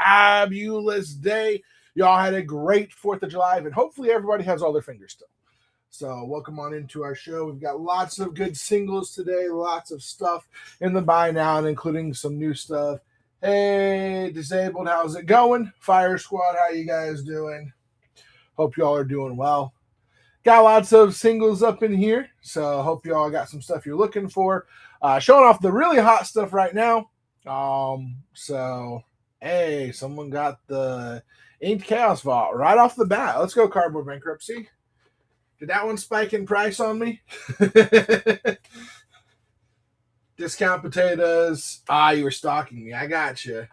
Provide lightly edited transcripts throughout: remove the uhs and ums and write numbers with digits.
fabulous day. Y'all had a great 4th of July, and hopefully everybody has all their fingers still. So welcome on into our show. We've got lots of good singles today, lots of stuff in the buy now, and including some new stuff. Hey, Disabled, how's it going? Fire Squad, how you guys doing? Hope y'all are doing well. Got lots of singles up in here, so hope y'all got some stuff you're looking for. Showing off the really hot stuff right now. So, hey, someone got the Inked Chaos Vault right off the bat. Let's go, Cardboard Bankruptcy. Did that one spike in price on me? Discount potatoes. You were stalking me. I got you.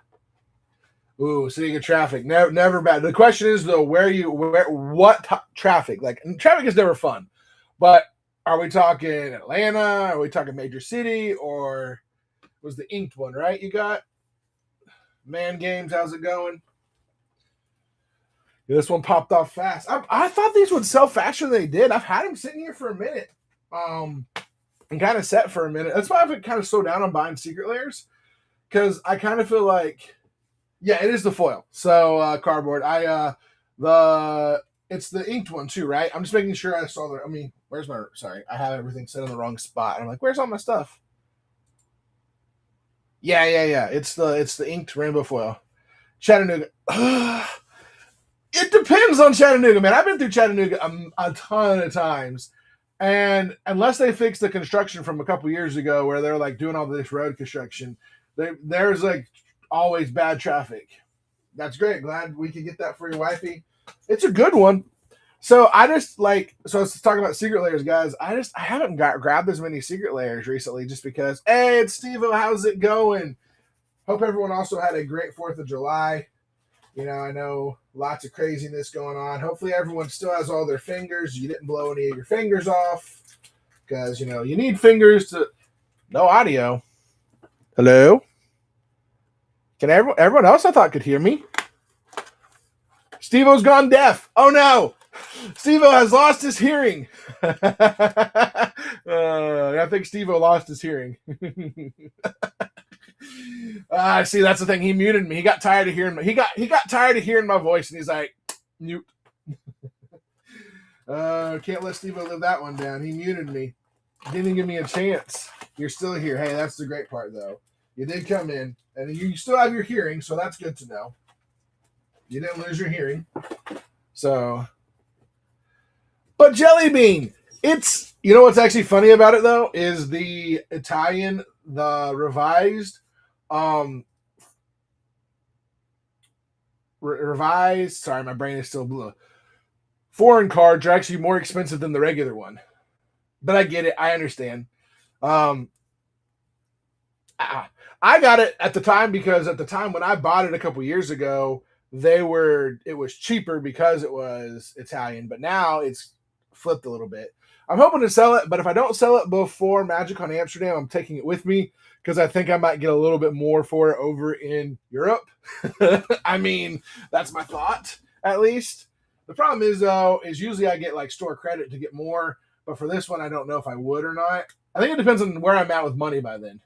Ooh, City of Traffic. Never bad. The question is though, what traffic? Like, traffic is never fun. But are we talking Atlanta? Are we talking major city? Or was the Inked one, right? You got Man Games. How's it going? This one popped off fast. I thought these would sell faster than they did. I've had them sitting here for a minute. And kind of set for a minute. That's why I've kind of slowed down on buying Secret Layers. Because I kind of feel like, yeah, it is the foil. So Cardboard. It's the Inked one too, right? I'm just making sure I saw where's my, sorry, I have everything set in the wrong spot. I'm like, where's all my stuff? Yeah. It's the Inked rainbow foil. Chattanooga. It depends on Chattanooga, man. I've been through Chattanooga a ton of times. And unless they fix the construction from a couple years ago where they're like doing all this road construction, there's like always bad traffic. That's great. Glad we could get that for your wifey. It's a good one. So let's talk about Secret Layers, guys. I haven't grabbed as many Secret Layers recently just because, hey, it's Steve-O. How's it going? Hope everyone also had a great 4th of July. You know, I know lots of craziness going on. Hopefully everyone still has all their fingers. You didn't blow any of your fingers off because, you know, you need fingers to... No audio. Hello? Can everyone else I thought could hear me? Steve-O's gone deaf. Oh, no. Steve-O has lost his hearing. I think Steve-O lost his hearing. See, that's the thing. He muted me. He got tired of hearing he got tired of hearing my voice, and he's like, mute. Can't let Steve-O live that one down. He muted me. Didn't give me a chance. You're still here. Hey, that's the great part, though. You did come in, and you still have your hearing, so that's good to know. You didn't lose your hearing. So, but Jelly Bean, it's, you know what's actually funny about it, though, is the Italian, the revised, sorry, my brain is still blue. Foreign cards are actually more expensive than the regular one. But I get it. I understand. I got it at the time because at the time when I bought it a couple years ago, it was cheaper because it was Italian, but now it's flipped a little bit. I'm hoping to sell it, but if I don't sell it before MagicCon Amsterdam, I'm taking it with me because I think I might get a little bit more for it over in Europe. I mean, that's my thought, at least. The problem is, though, is usually I get like store credit to get more, but for this one, I don't know if I would or not. I think it depends on where I'm at with money by then.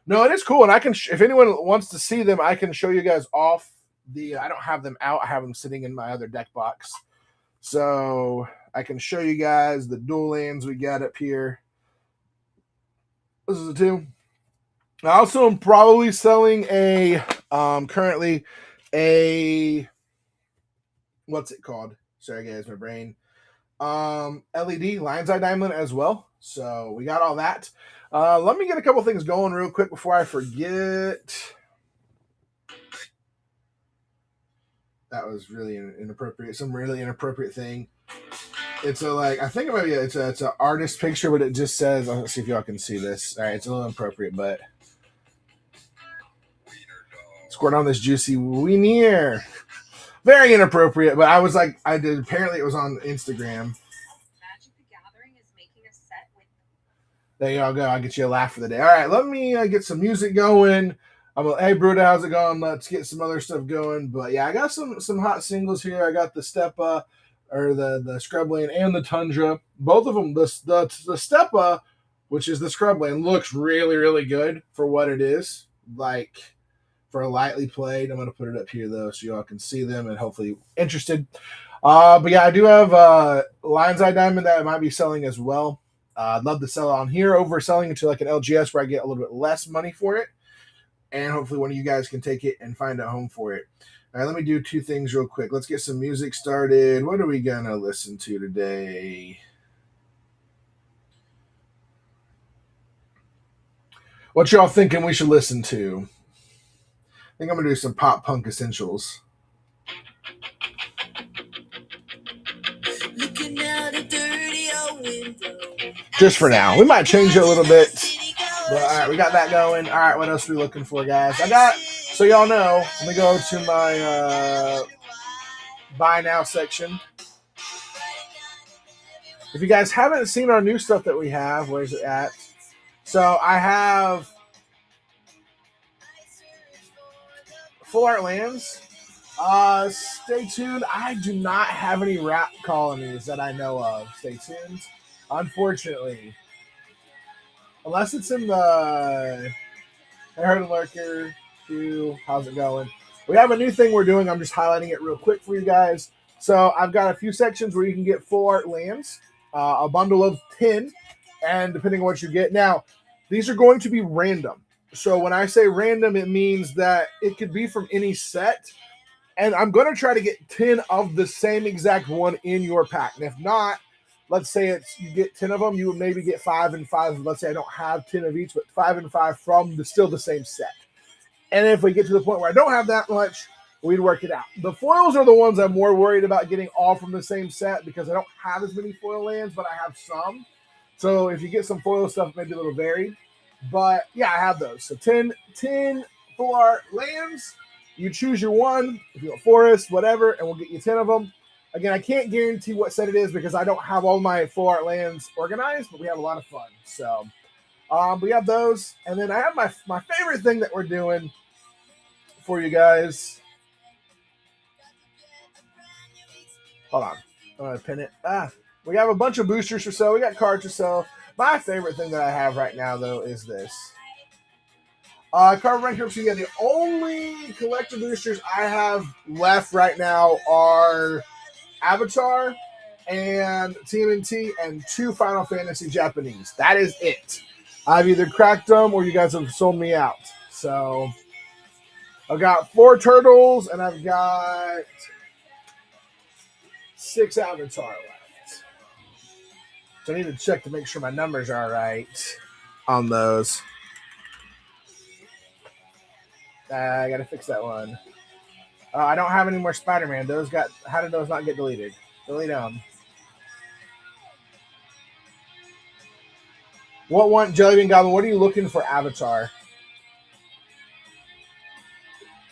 No, it is cool, and I can. If anyone wants to see them, I can show you guys off the. I don't have them out. I have them sitting in my other deck box, so I can show you guys the dual lands we got up here. This is the two. I also am probably selling currently a, what's it called? Sorry guys, my brain. LED Lion's Eye Diamond as well. So we got all that. Let me get a couple things going real quick before I forget. That was really inappropriate. Some really inappropriate thing. It's it's an artist picture, but it just says, let's see if y'all can see this. All right, it's a little inappropriate, but squirt on this juicy wiener. Very inappropriate, but I was like, apparently it was on Instagram. Magic the Gathering is making a set with. There y'all go. I'll get you a laugh for the day. All right, let me get some music going. Hey, Bruda, how's it going? Let's get some other stuff going. But yeah, I got some hot singles here. I got the Stepa, or the Scrubland, and the Tundra. Both of them. The Stepa, which is the Scrubland, looks really, really good for what it is. Like, for lightly played. I'm going to put it up here though, so y'all can see them and hopefully interested. But yeah, I do have Lion's Eye Diamond that I might be selling as well. I'd love to sell it on here over selling it to like an LGS where I get a little bit less money for it. And hopefully one of you guys can take it and find a home for it. All right, let me do two things real quick. Let's get some music started. What are we going to listen to today? What y'all thinking we should listen to? I think I'm going to do some pop punk essentials. Looking out a dirty old window. Just for now. We might change it a little bit. But all right, we got that going. All right, what else are we looking for, guys? I got, so y'all know, let me go to my buy now section. If you guys haven't seen our new stuff that we have, where's it at? So I have Full Art Lands. Stay tuned. I do not have any rap colonies that I know of. Stay tuned. Unfortunately. Unless it's in the I Heard a Lurker 2. How's it going? We have a new thing we're doing. I'm just highlighting it real quick for you guys. So I've got a few sections where you can get Full Art Lands, a bundle of 10, and depending on what you get. Now, these are going to be random. So when I say random, it means that it could be from any set. And I'm going to try to get 10 of the same exact one in your pack. And if not, let's say it's you get 10 of them, you would maybe get 5 and 5. Let's say I don't have 10 of each, but 5 and 5 from still the same set. And if we get to the point where I don't have that much, we'd work it out. The foils are the ones I'm more worried about getting all from the same set because I don't have as many foil lands, but I have some. So if you get some foil stuff, maybe a little varied. But yeah, I have those. So 10 Full Art Lands. You choose your one, if you want forest, whatever, and we'll get you 10 of them. Again, I can't guarantee what set it is because I don't have all my Full Art Lands organized, but we have a lot of fun. So we have those. And then I have my favorite thing that we're doing for you guys. Hold on. I'm going to pin it. We have a bunch of boosters for sale. We got cards for sale. My favorite thing that I have right now, though, is this. Card Bankruptcy, yeah, the only collector boosters I have left right now are Avatar and TMNT and 2 Final Fantasy Japanese. That is it. I've either cracked them or you guys have sold me out. So I've got 4 Turtles and I've got 6 Avatar left. So I need to check to make sure my numbers are right on those. I gotta fix that one. I don't have any more Spider-Man. How did those not get deleted? Delete them. Jellybean Goblin, what are you looking for Avatar?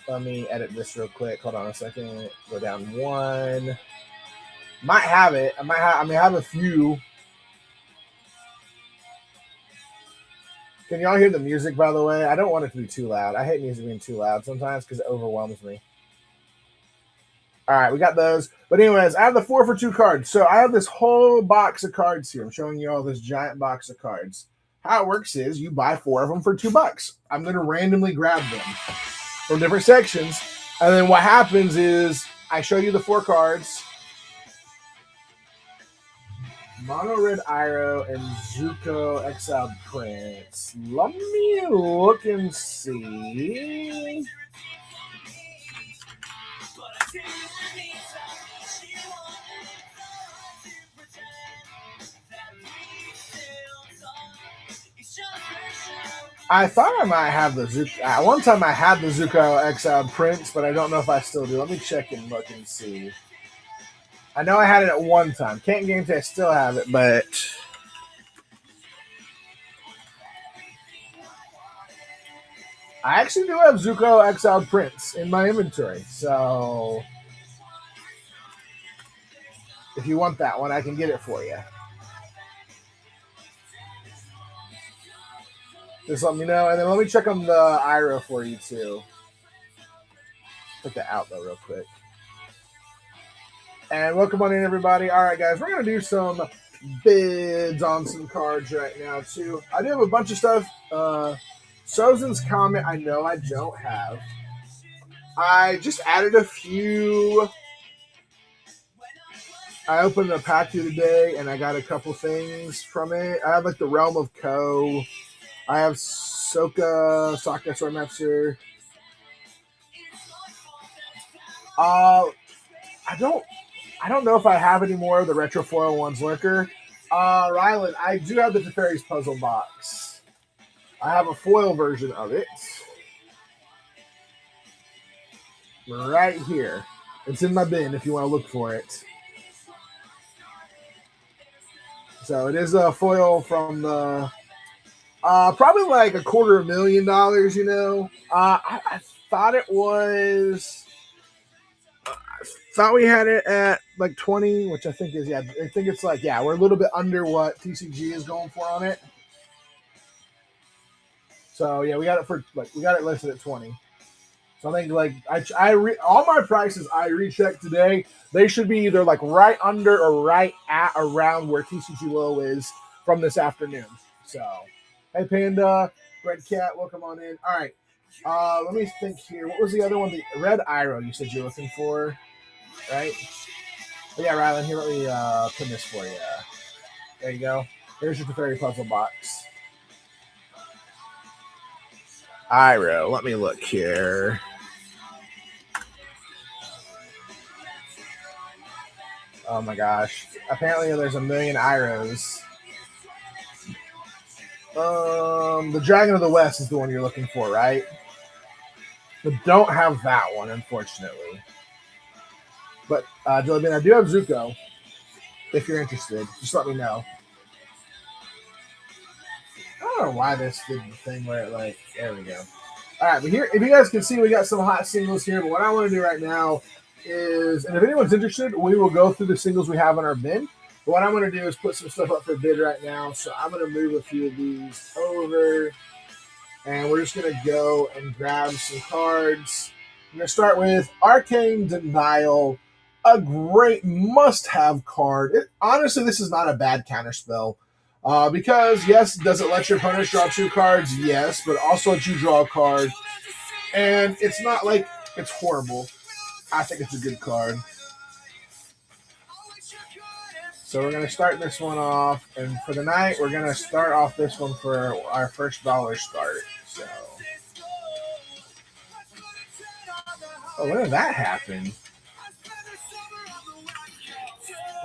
Let me edit this real quick. Hold on a second. Go down 1. Might have it. I have a few. Can y'all hear the music, by the way? I don't want it to be too loud. I hate music being too loud sometimes because it overwhelms me. All right, we got those. But anyways, I have the 4 for 2 cards. So I have this whole box of cards here. I'm showing you all this giant box of cards. How it works is you buy 4 of them for $2. I'm going to randomly grab them from different sections. And then what happens is I show you the 4 cards. Mono Red Iroh and Zuko Exiled Prince. Let me look and see. I thought I might have the Zuko. At one time I had the Zuko Exiled Prince, but I don't know if I still do. Let me check and look and see. I know I had it at one time. Can't guarantee I still have it, but I actually do have Zuko Exiled Prince in my inventory. So if you want that one, I can get it for you. Just let me know. And then let me check on the Iroh for you, too. Take that out, though, real quick. And welcome on in, everybody. All right, guys, we're going to do some bids on some cards right now, too. I do have a bunch of stuff. Sozin's Comet, I know I don't have. I just added a few. I opened a pack the other day and I got a couple things from it. I have like the Realm of Ko. I have Sokka Swordmaster. I don't know if I have any more of the retro foil ones lurker. Rylan, I do have the Teferi's puzzle box. I have a foil version of it. Right here. It's in my bin if you want to look for it. So it is a foil from the probably like $250,000, you know. I thought it was thought we had it at like 20, which I think is, yeah, I think it's like, yeah, we're a little bit under what TCG is going for on it. So yeah, we got it listed at 20. So I think like all my prices I rechecked today, they should be either like right under or right at around where TCG low is from this afternoon. So hey Panda, Red Cat, welcome on in. All right. Let me think here. What was the other one? The Red Iroh you said you're looking for, right? But yeah, Rylan, here, let me pin this for you. There you go. There's your Teferi puzzle box. Iroh, let me look here. Oh my gosh. Apparently there's a million Irohs. The Dragon of the West is the one you're looking for, right? But don't have that one, unfortunately. But, Jellybean, I do have Zuko. If you're interested, just let me know. I don't know why this did the thing where it, like, there we go. All right, but here, if you guys can see, we got some hot singles here. But what I want to do right now is, and if anyone's interested, we will go through the singles we have in our bin. But what I'm going to do is put some stuff up for bid right now. So I'm going to move a few of these over. And we're just going to go and grab some cards. I'm going to start with Arcane Denial, a great must-have card. Honestly, this is not a bad counterspell. Because, yes, does it let your opponent draw 2 cards? Yes, but also lets you draw a card. And it's not like it's horrible. I think it's a good card. So we're going to start this one off. And for the night, we're going to start off this one for our first dollar start. So, oh, when did that happen?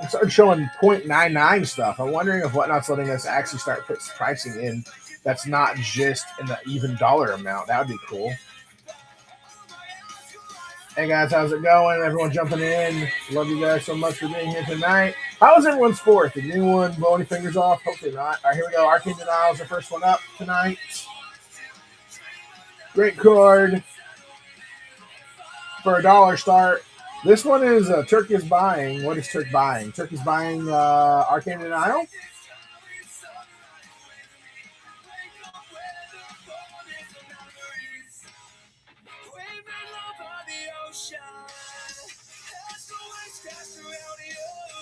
It started showing 0.99 stuff. I'm wondering if Whatnot's letting us actually start putting pricing in that's not just in the even dollar amount. That would be cool. Hey guys, how's it going? Everyone jumping in. Love you guys so much for being here tonight. How was everyone's 4th? Did anyone blow any fingers off? Hopefully not. All right, here we go. Arcane Denial is the first one up tonight. Great card for a dollar start. This one is Turk is buying. What is Turk buying? Turk is buying Arcane Denial.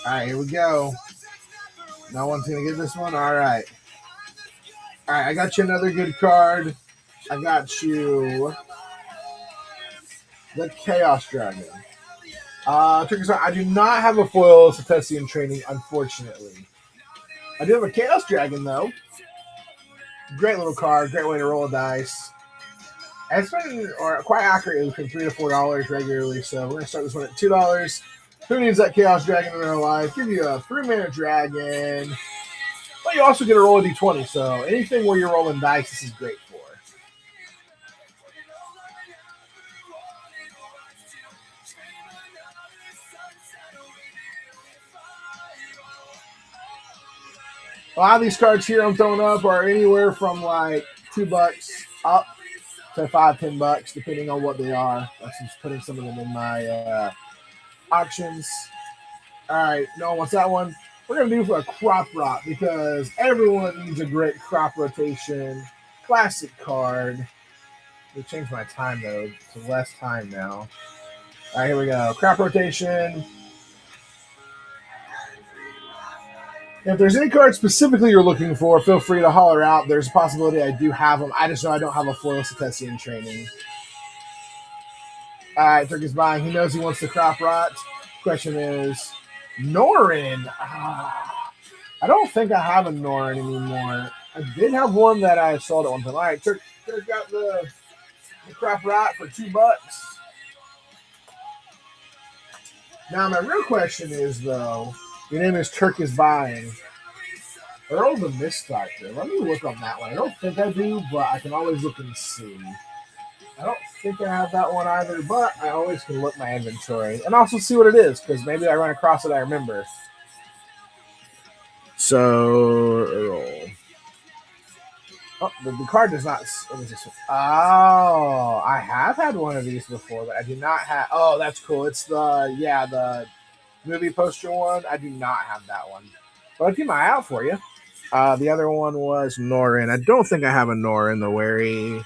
All right, here we go. No one's going to get this one? All right. All right, I got you another good card. I got you the Chaos Dragon. I do not have a foil Setesian training, unfortunately. I do have a Chaos Dragon, though. Great little card. Great way to roll a dice. It's been quite accurately between $3 to $4 regularly, so we're going to start this one at $2. Who needs that Chaos Dragon in their life? Give you a 3-mana dragon. But you also get a roll a d20, so anything where you're rolling dice, this is great for. A lot of these cards here I'm throwing up are anywhere from like $2 up to $5-10, depending on what they are. I'm just putting some of them in my auctions. All right, no one wants that one. We're going to do for a Crop Rot because everyone needs a great crop rotation. Classic card. We changed my time, though, to less time now. All right, here we go. Crop rotation. If there's any card specifically you're looking for, feel free to holler out. There's a possibility I do have them. I just know I don't have a foil Setesian training. All right, Turkey's buying. He knows he wants the crop rot. Question is, Norin. I don't think I have a Norin anymore. I did have one that I sold at one time. All right, Turk got the crop rot for $2. Now, my real question is, though, your name is Turk is buying. Earl the Mist Doctor. Let me look on that one. I don't think I do, but I can always look and see. I don't think I have that one either, but I always can look my inventory and also see what it is, because maybe I run across it, I remember. So, Earl. Oh, the card does not. Oh, I have had one of these before, but I do not have. Oh, that's cool. It's the movie poster one. I do not have that one, but I'll keep my eye out for you. The other one was Norin. I don't think I have a Norin the Wary.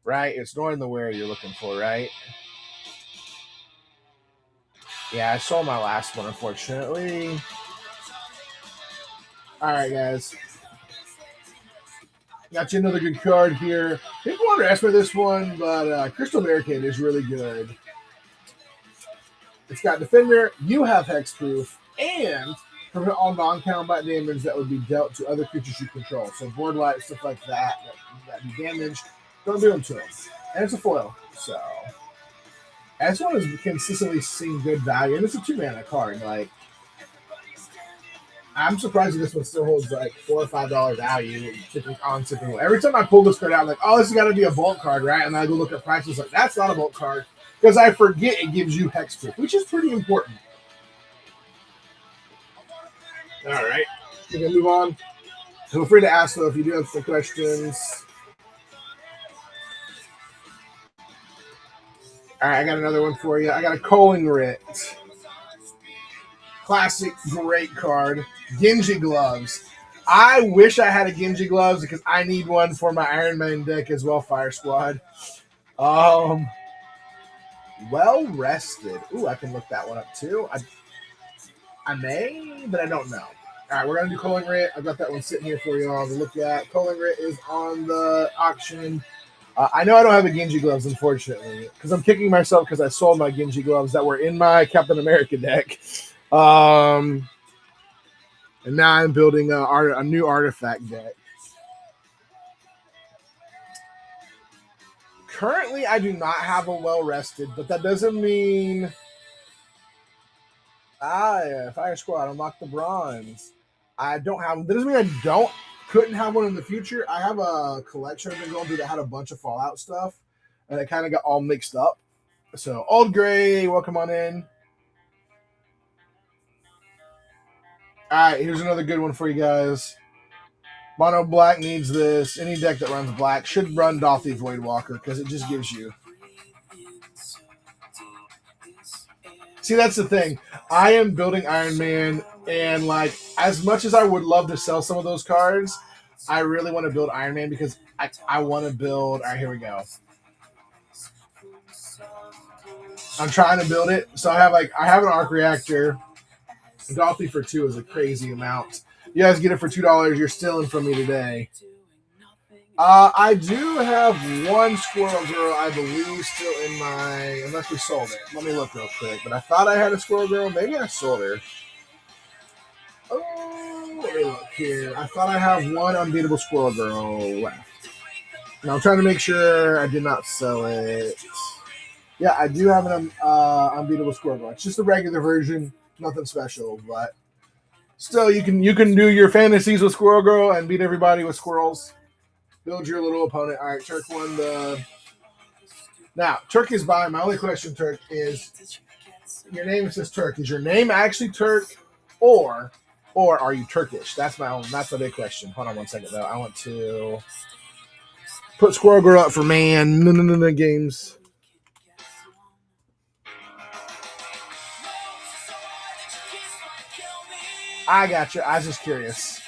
Right? It's Norin the Wary you're looking for, right? Yeah, I sold my last one, unfortunately. All right, guys. Got you another good card here. People underestimate this one, but Crystal Barricade is really good. It's got Defender, you have Hexproof, and prevent all non-combat damage that would be dealt to other creatures you control. So board light, stuff like that be damaged. Don't do them to them. And it's a foil. So this one has consistently seen good value, and it's a 2-mana card. Like, I'm surprised that this one still holds like $4 or $5 value on tipping. Every time I pull this card out, I'm like, oh, this has got to be a bulk card, right? And I go look at prices, like, that's not a bulk card, because I forget it gives you hexproof, which is pretty important. All right, we're gonna move on. Feel free to ask though if you do have some questions. All right, I got another one for you. I got a Culling Writ. Classic, great card. Genji Gloves. I wish I had a Genji Gloves because I need one for my Iron Man deck as well, Fire Squad. Well rested. Ooh, I can look that one up too. I may, but I don't know. All right, we're going to do Culling Writ. I've got that one sitting here for you all to look at. Culling Writ is on the auction. I know I don't have the Genji Gloves, unfortunately, because I'm kicking myself because I sold my Genji Gloves that were in my Captain America deck. And now I'm building a new artifact deck. Currently, I do not have a well-rested, but that doesn't mean... yeah, Fire Squad, unlock the bronze. I don't have... That doesn't mean I couldn't have one in the future. I have a collection I've been going through that had a bunch of Fallout stuff, and it kind of got all mixed up. So, Old Gray, welcome on in. All right, here's another good one for you guys. Mono Black needs this. Any deck that runs black should run Dothy Voidwalker because it just gives you. See, that's the thing. I am building Iron Man, and like, as much as I would love to sell some of those cards, I really want to build Iron Man because I want to build. All right, here we go. I'm trying to build it. So I have an arc reactor. Dothy for 2 is a crazy amount. You guys get it for $2. You're stealing from me today. I do have one Squirrel Girl, I believe, still in my... Unless we sold it. Let me look real quick. But I thought I had a Squirrel Girl. Maybe I sold her. Oh, let me look here. I thought I have one Unbeatable Squirrel Girl left. Now I'm trying to make sure I did not sell it. Yeah, I do have an Unbeatable Squirrel Girl. It's just a regular version. Nothing special, but still, you can do your fantasies with Squirrel Girl and beat everybody with squirrels. Build your little opponent. All right, Turk won the. Now, Turk is buying. My only question, Turk, is your name says Turk. Is your name actually Turk, or are you Turkish? That's the big question. Hold on one second though. I want to put Squirrel Girl up for man. No games. I got you. I was just curious.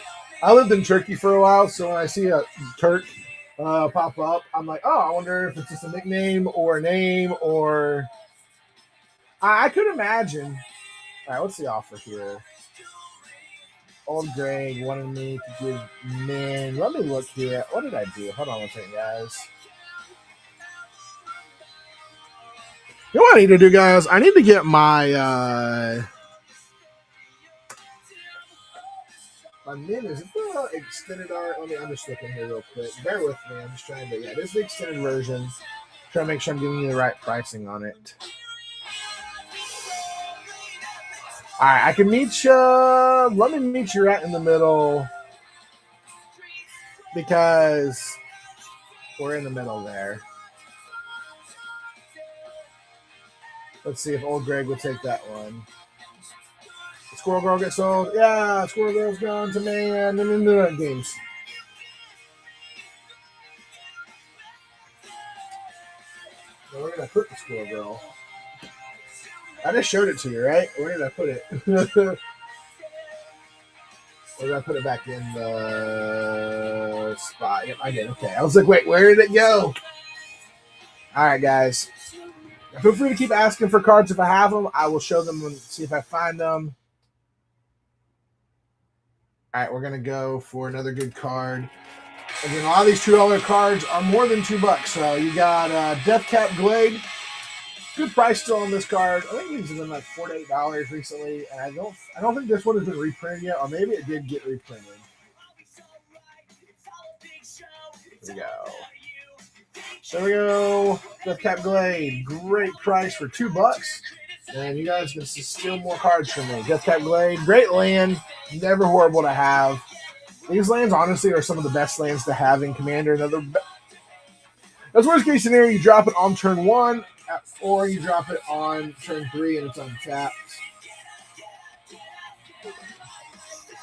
I lived in Turkey for a while, so when I see a Turk pop up, I'm like, oh, I wonder if it's just a nickname or a name or... I could imagine. All right, what's the offer here? Old Greg wanted me to give men. Let me look here. What did I do? Hold on one second, guys. You know what I need to do, guys? I need to get my my min. Is it the extended art? I'm just looking here real quick. Bear with me. I'm just trying to. Yeah, this is the extended version. Trying to make sure I'm giving you the right pricing on it. All right, I can meet you. Let me meet you right in the middle because we're in the middle there. Let's see if old Greg will take that one. Squirrel Girl gets sold. Yeah, Squirrel Girl's gone to man and into the games. Well, where did I put the Squirrel Girl? I just showed it to you, right? Where did I put it? Or did I put it back in the spot? Yep, I did. Okay. I was like, wait, where did it go? All right, guys. Feel free to keep asking for cards if I have them. I will show them and see if I find them. All right, we're going to go for another good card. Again, a lot of these $2 cards are more than $2. So you got Deathcap Glade. Good price still on this card. I think these have been like $4 to $8 recently, and I don't think this one has been reprinted yet, or maybe it did get reprinted. Here we go. There we go. Deathcap Glade. Great price for $2. And you guys can steal more cards from me. Deathcap Glade. Great land. Never horrible to have. These lands, honestly, are some of the best lands to have in Commander. That's worst case scenario. You drop it on turn 1, or you drop it on turn 3 and it's untapped.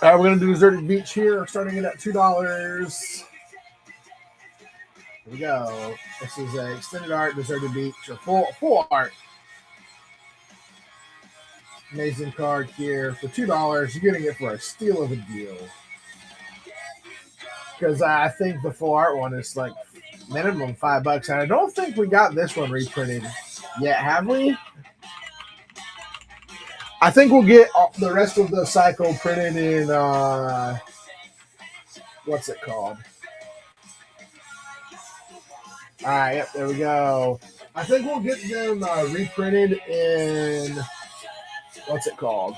All right, we're going to do Deserted Beach here, starting it at $2. Here we go. This is a extended art Deserted Beach, or full art. Amazing card here for $2. You're getting it for a steal of a deal. Because I think the full art one is like minimum $5, and I don't think we got this one reprinted yet, have we? I think we'll get the rest of the cycle printed in what's it called? All right, yep, there we go. I think we'll get them reprinted in what's it called?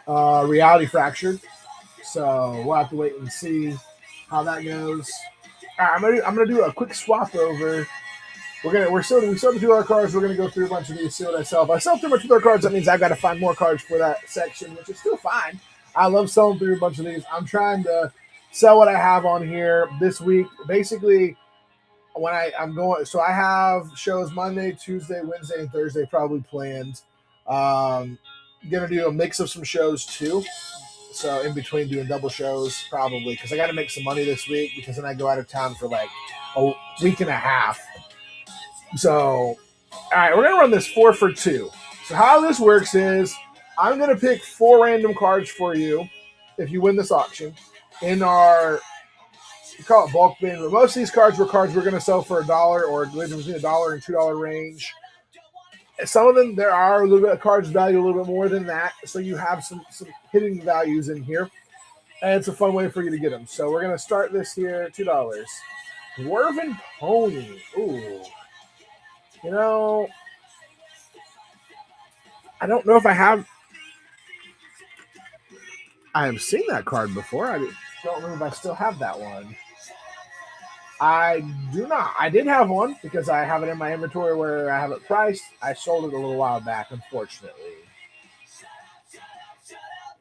Reality Fractured. So we'll have to wait and see how that goes. All right, I'm gonna do a quick swap over. We still have $2 cards. We're gonna go through a bunch of these, see what I sell. If I sell too much of their cards, that means I've got to find more cards for that section, which is still fine. I love selling through a bunch of these. I'm trying to sell what I have on here this week. Basically, when I'm going, so I have shows Monday, Tuesday, Wednesday, and Thursday probably planned. Gonna do a mix of some shows too. So in between doing double shows, probably, because I got to make some money this week, because then I go out of town for like a week and a half. So, all right, we're going to run this 4 for 2. So how this works is I'm going to pick 4 random cards for you if you win this auction in our, we call it bulk bin, but most of these cards were cards we're going to sell for $1 or between $1 and $2 range. Some of them, there are a little bit of cards value a little bit more than that, so you have some hidden values in here, and it's a fun way for you to get them. So we're going to start this here, $2. Dwarven Pony. Ooh. You know, I don't know if I have seen that card before. I don't remember if I still have that one. I do not. I did have one because I have it in my inventory where I have it priced. I sold it a little while back, unfortunately.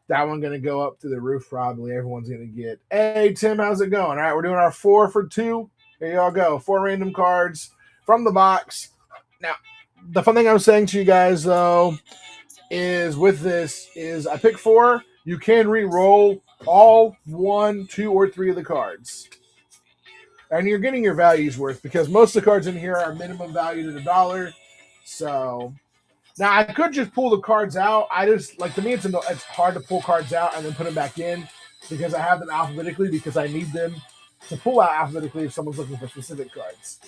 That one going to go up to the roof probably. Everyone's going to get, hey, Tim, how's it going? All right, we're doing our 4 for 2. Here y'all go. 4 random cards from the box. Now, the fun thing I was saying to you guys, though, is with this is I pick 4. You can re-roll all 1, 2, or 3 of the cards. And you're getting your values worth because most of the cards in here are minimum valued at $1. So now I could just pull the cards out. I just like, to me it's hard to pull cards out and then put them back in because I have them alphabetically because I need them to pull out alphabetically if someone's looking for specific cards.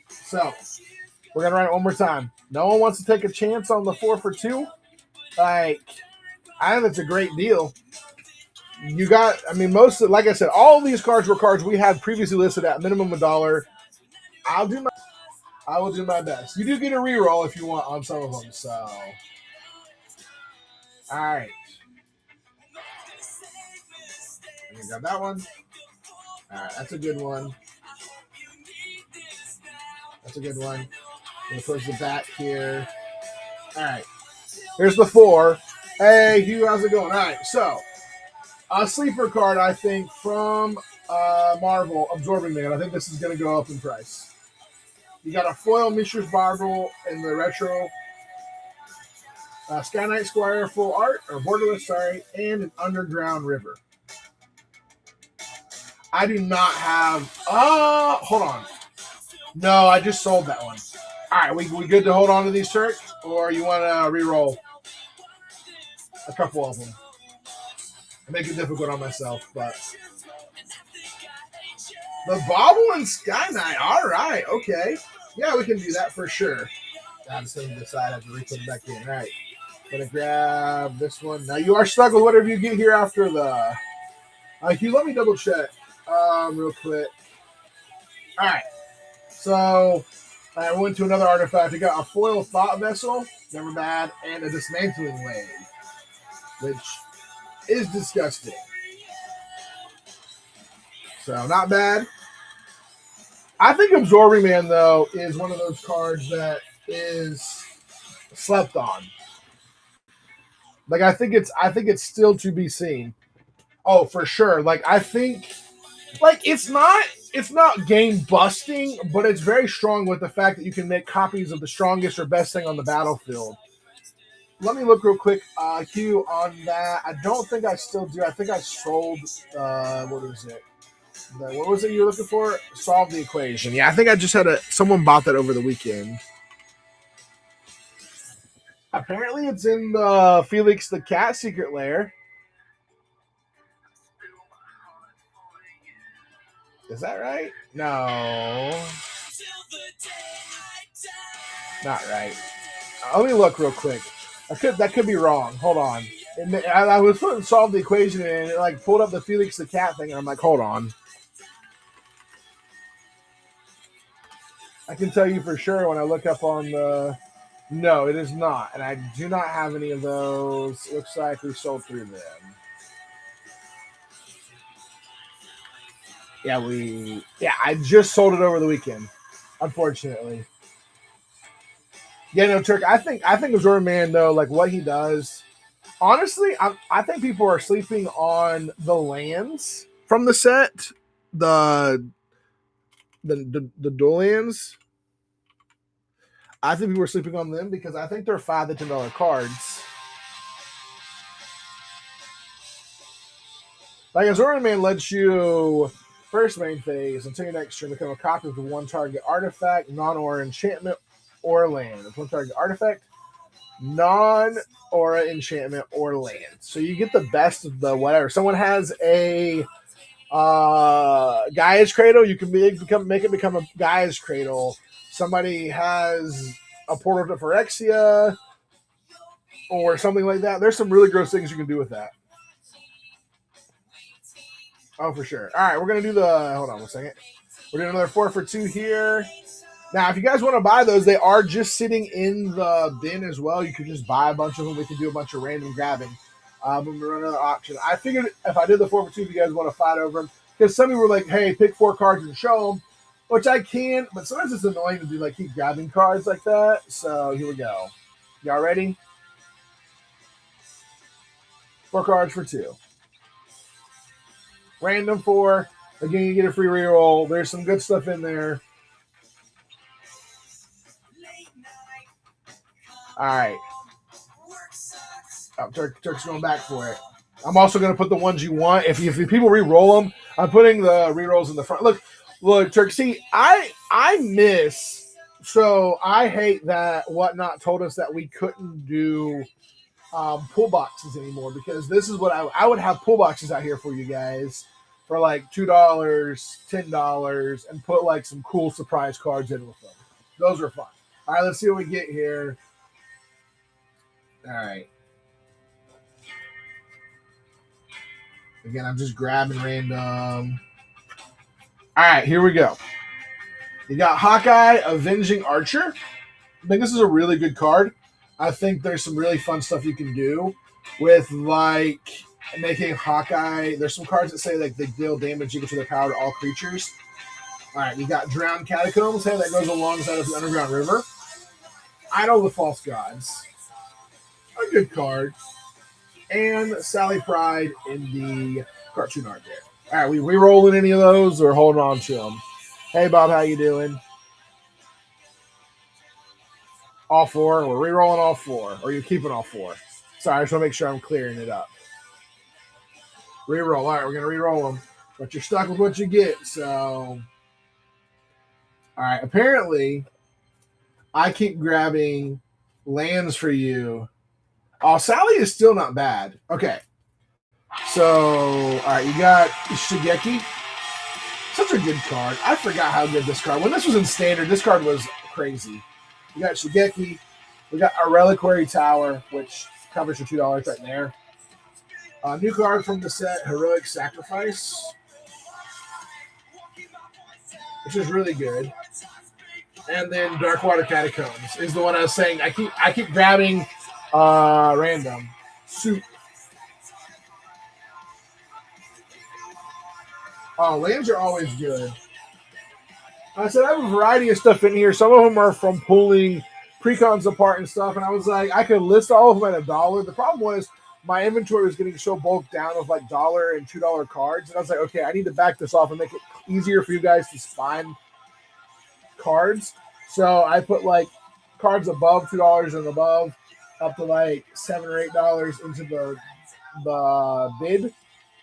So we're gonna run it one more time. No one wants to take a chance on the 4 for 2. Like, I think it's a great deal. You got, I mean, like I said, all of these cards were cards we had previously listed at minimum $1. I will do my best. You do get a reroll if you want on some of them. So, all right. You got that one. All right, that's a good one. That's a good one. Gonna push the back here. All right. Here's the 4. Hey, Hugh, how's it going? All right, so a sleeper card, I think, from Marvel, Absorbing Man. I think this is going to go up in price. You got a foil Mishra's Marvel in the retro, Sky Knight Squire full art, or borderless, sorry, and an Underground River. I do not have. Hold on. No, I just sold that one. All right, we good to hold on to these, Turk? Or you want to re-roll a couple of them? I make it difficult on myself, but the Bobble and Sky Knight. All right, okay. Yeah, we can do that for sure. I just didn't decide I have to re-put it back in. All right. Gonna grab this one. Now you are stuck with whatever you get here after the. Hugh, let me double check real quick. All right. So I went to another artifact. I got a foil Thought Vessel, never bad, and a Dismantling Wave, which is disgusting. So not bad. I think Absorbing Man, though, is one of those cards that is slept on. Like I think it's still to be seen. Oh, for sure. Like I think like it's not game busting, but it's very strong with the fact that you can make copies of the strongest or best thing on the battlefield. Let me look real quick, Hugh, on that. I don't think I still do. I think I sold what is it? What was it you were looking for? Solve the Equation. Yeah, I think I just had someone bought that over the weekend. Apparently, it's in the Felix the Cat secret lair. Is that right? No. Not right. Let me look real quick. That could be wrong. Hold on. I was putting Solve the Equation and it like pulled up the Felix the Cat thing, and I'm like, hold on. I can tell you for sure when I look up on the. No, it is not, and I do not have any of those. It looks like we sold through them. Yeah, I just sold it over the weekend, unfortunately. Yeah, no, Turk. I think Absorbing Man though, like what he does. Honestly, I think people are sleeping on the lands from the set, the dual lands. I think people are sleeping on them because I think they're $5 to $10 cards. Like Absorbing Man lets you first main phase until your next turn become a copy of the one target artifact, non-aura enchantment, or land. It's one target artifact, non-aura enchantment, or land. So you get the best of the whatever. Someone has a Gaia's Cradle, you can make it become a Gaia's Cradle. Somebody has a Portal to Phyrexia or something like that. There's some really gross things you can do with that. Oh, for sure. All right, we're going to do the... Hold on 1 second. We're doing another 4 for 2 here. Now, if you guys want to buy those, they are just sitting in the bin as well. You can just buy a bunch of them. We can do a bunch of random grabbing. When we run another auction. I figured if I did the 4 for 2, if you guys want to fight over them. Because some people were like, hey, pick 4 cards and show them. Which I can, but sometimes it's annoying to do like keep grabbing cards like that. So here we go. Y'all ready? 4 cards for 2. Random 4. Again, you get a free reroll. There's some good stuff in there. All right. Oh, Turk's going back for it. I'm also going to put the ones you want. If people re-roll them, I'm putting the re-rolls in the front. Look, Turk, see, I miss, so I hate that Whatnot told us that we couldn't do pull boxes anymore, because this is what I would have pull boxes out here for you guys for like $2, $10, and put like some cool surprise cards in with them. Those are fun. All right, let's see what we get here. All right. Again, I'm just grabbing random. All right, here we go. You got Hawkeye Avenging Archer. I think this is a really good card. I think there's some really fun stuff you can do with like making Hawkeye. There's some cards that say like they deal damage equal to their power to all creatures. All right, you got Drowned Catacombs. Hey, that goes alongside of the Underground River. Idol of the False Gods. A good card. And Sally Pride in the cartoon art there. All right, we re-rolling any of those or holding on to them? Hey, Bob, how you doing? All four? We're re-rolling all four. Or you're keeping all four? Sorry, I just want to make sure I'm clearing it up. Re-roll. All right, we're going to re-roll them. But you're stuck with what you get, so... All right, apparently, I keep grabbing lands for you. Oh, Sally is still not bad. Okay. So, all right, you got Shigeki. Such a good card. I forgot how good this card. When this was in standard, this card was crazy. You got Shigeki. We got a Reliquary Tower, which covers your $2 right there. New card from the set, Heroic Sacrifice, which is really good. And then Darkwater Catacombs is the one I was saying. I keep grabbing random soup. Oh, lands are always good. I said I have a variety of stuff in here. Some of them are from pulling precons apart and stuff. And I was like, I could list all of them at $1. The problem was my inventory was getting so bulked down with like $1 and $2 cards. And I was like, okay, I need to back this off and make it easier for you guys to find cards. So I put like cards above $2 and above up to like $7 or $8 into the bid,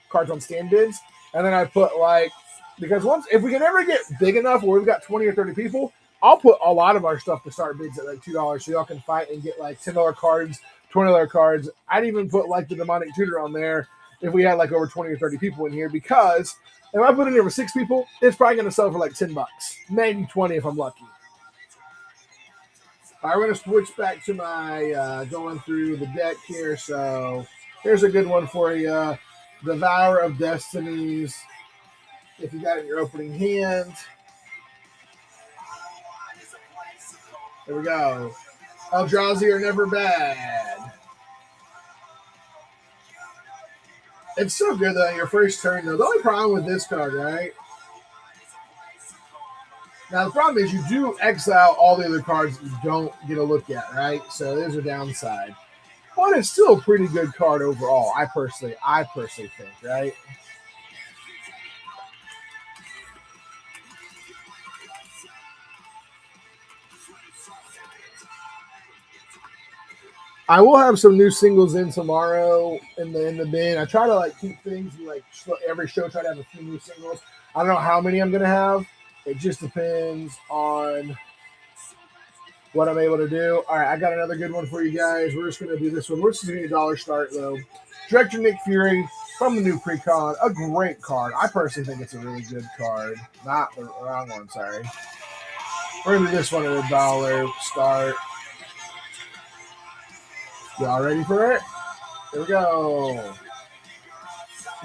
cards on stand bids. And then I put like, because if we can ever get big enough where we've got 20 or 30 people, I'll put a lot of our stuff to start bids at like $2 so y'all can fight and get like $10 cards, $20 cards. I'd even put like the Demonic Tutor on there if we had like over 20 or 30 people in here, because if I put in there with 6 people, it's probably going to sell for like $10, maybe 20 if I'm lucky. All right, we're going to switch back to my going through the deck here. So here's a good one for you. Devourer of Destinies. If you got it in your opening hand. There we go. Eldrazi are never bad. It's so good though on your first turn though. The only problem with this card, right? Now the problem is you do exile all the other cards that you don't get a look at, right? So there's a downside. But it's still a pretty good card overall, I personally think, right? I will have some new singles in tomorrow in the bin. I try to like keep things like every show. Try to have a few new singles. I don't know how many I'm gonna have. It just depends on what I'm able to do. All right, I got another good one for you guys. We're just gonna do this one. We're just gonna do $1 start though. Director Nick Fury from the new Precon. A great card. I personally think it's a really good card. Not the wrong one. Sorry. We're gonna do this one at $1 start. Y'all ready for it? Here we go.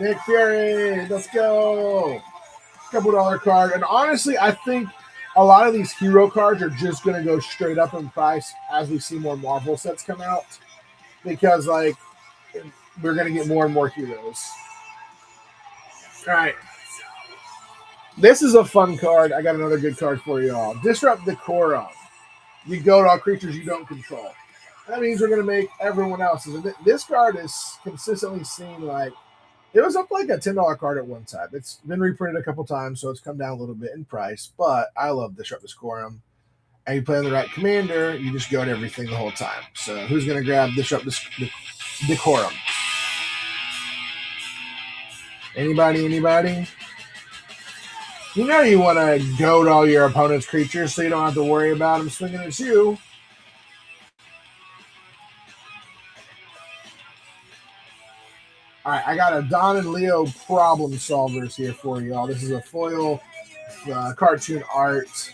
Nick Fury, let's go. Couple $1 card. And honestly, I think a lot of these hero cards are just going to go straight up in price as we see more Marvel sets come out. Because, like, we're going to get more and more heroes. All right. This is a fun card. I got another good card for you all. Disrupt Decorum. You go to all creatures you don't control. That means we're going to make everyone else's. This card is consistently seen like, it was up like a $10 card at one time. It's been reprinted a couple times, so it's come down a little bit in price. But I love Disrupt Decorum. And you play on the right commander, you just go to everything the whole time. So who's going to grab Disrupt Decorum? Anybody? You know you want to goad all your opponent's creatures so you don't have to worry about them swinging at you. All right, I got a Don and Leo problem solvers here for y'all. This is a foil cartoon art.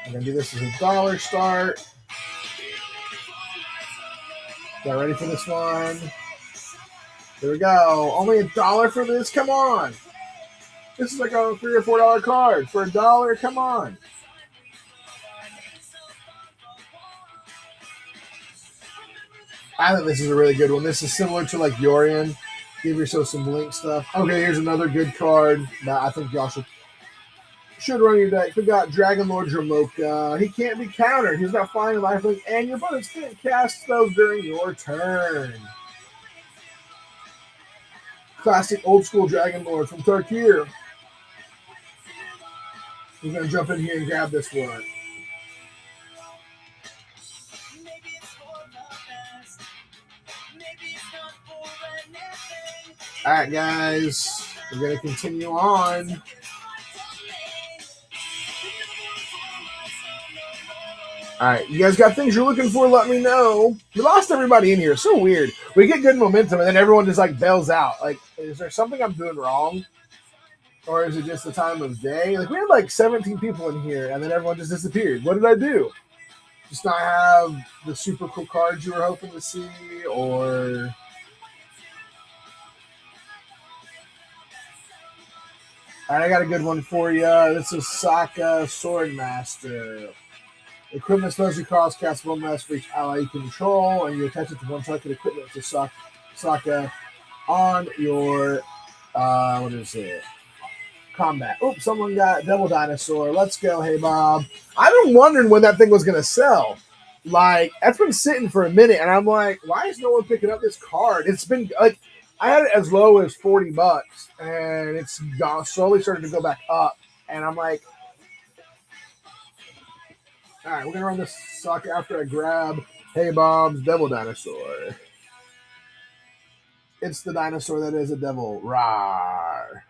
I'm going to do this as $1 start. Y'all ready for this one? Here we go. Only $1 for this? Come on. This is like a $3 or $4 card for $1. Come on. I think this is a really good one. This is similar to like Yorian. Give yourself some Link stuff. Okay, here's another good card that I think y'all should run your deck. We got Dragon Lord Dromoka. He can't be countered. He's got flying lifelink, and your opponents can't cast those during your turn. Classic old school Dragon Lord from Tarkir. We're gonna jump in here and grab this one. All right, guys, we're going to continue on. All right, you guys got things you're looking for? Let me know. We lost everybody in here. It's so weird. We get good momentum, and then everyone just, like, bails out. Like, is there something I'm doing wrong? Or is it just the time of day? Like, we had, like, 17 people in here, and then everyone just disappeared. What did I do? Just not have the super cool cards you were hoping to see, or... All right, I got a good one for you. This is Sokka Swordmaster. Equipment spells you cause cast one less for each ally you control, and you attach it to one target equipment to Sokka on your what is it? Combat. Oops, someone got Devil Dinosaur. Let's go, hey Bob. I've been wondering when that thing was gonna sell. Like, that's been sitting for a minute, and I'm like, why is no one picking up this card? It's been like, I had it as low as $40, and it's slowly started to go back up. And I'm like, all right, we're gonna run this Sokka after I grab Hey Bob's Devil Dinosaur. It's the dinosaur that is a devil. Rawr.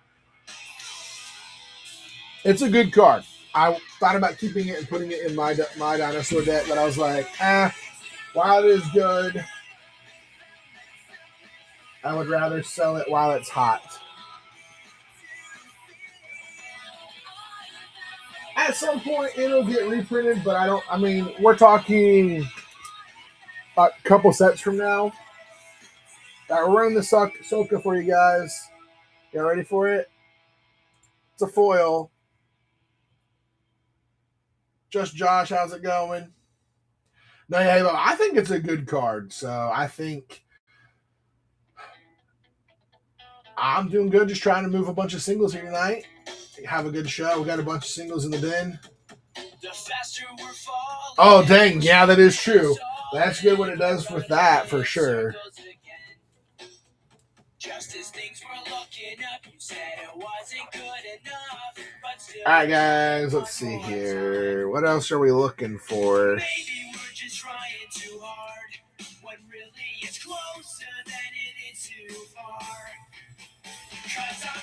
It's a good card. I thought about keeping it and putting it in my dinosaur deck, but I was like, while it is good, I would rather sell it while it's hot. At some point, it'll get reprinted, but I mean, we're talking a couple sets from now. All right, we're running the Sokka for you guys. Y'all ready for it? It's a foil. Just Josh, how's it going? No, yeah, I think it's a good card, so I think I'm doing good. Just trying to move a bunch of singles here tonight. Have a good show. We got a bunch of singles in the bin. Oh, dang. Yeah, that is true. That's good what it does with that, for sure. All right, guys. Let's see here. What else are we looking for?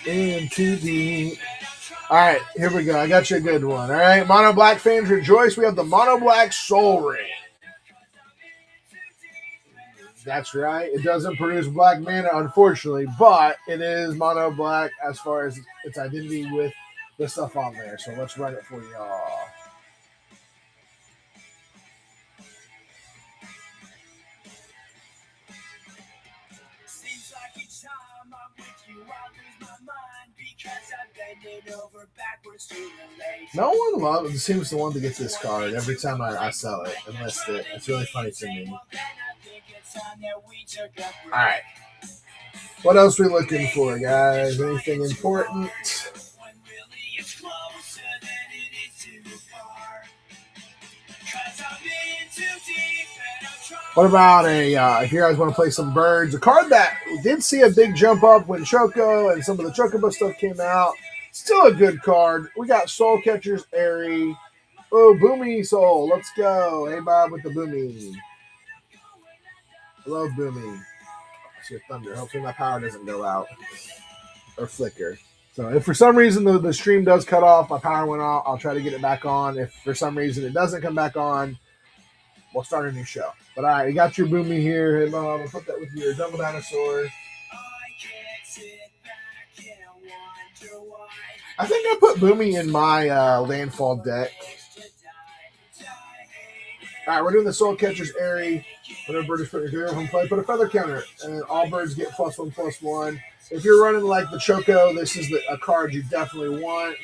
Into the... All right, here we go. I got you a good one. All right, Mono Black fans rejoice. We have the Mono Black Soul Ring. That's right. It doesn't produce black mana, unfortunately, but it is Mono Black as far as its identity with the stuff on there. So let's run it for y'all. No one seems to want to get this card every time I sell it and list it. It's really funny to me. Alright. What else are we looking for, guys? Anything important? What about if you guys want to play some birds? A card that did see a big jump up when Choco and some of the Chocobo stuff came out. Still a good card. We got Soul Catcher's Airy. Oh, Boomy Soul. Let's go. Hey, Bob with the Boomy. I love Boomy. It's your thunder. Hopefully my power doesn't go out or flicker. So if for some reason the stream does cut off, my power went off, I'll try to get it back on. If for some reason it doesn't come back on, we'll start a new show. But all right, you got your Boomy here. Hey, Mom, I'll put that with your Double Dinosaur. I think I put Boomy in my Landfall deck. All right, we're doing the Soul Catcher's Airy. Whenever bird is put in your home play, put a feather counter, and all birds get +1/+1. If you're running like the Choco, this is a card you definitely want.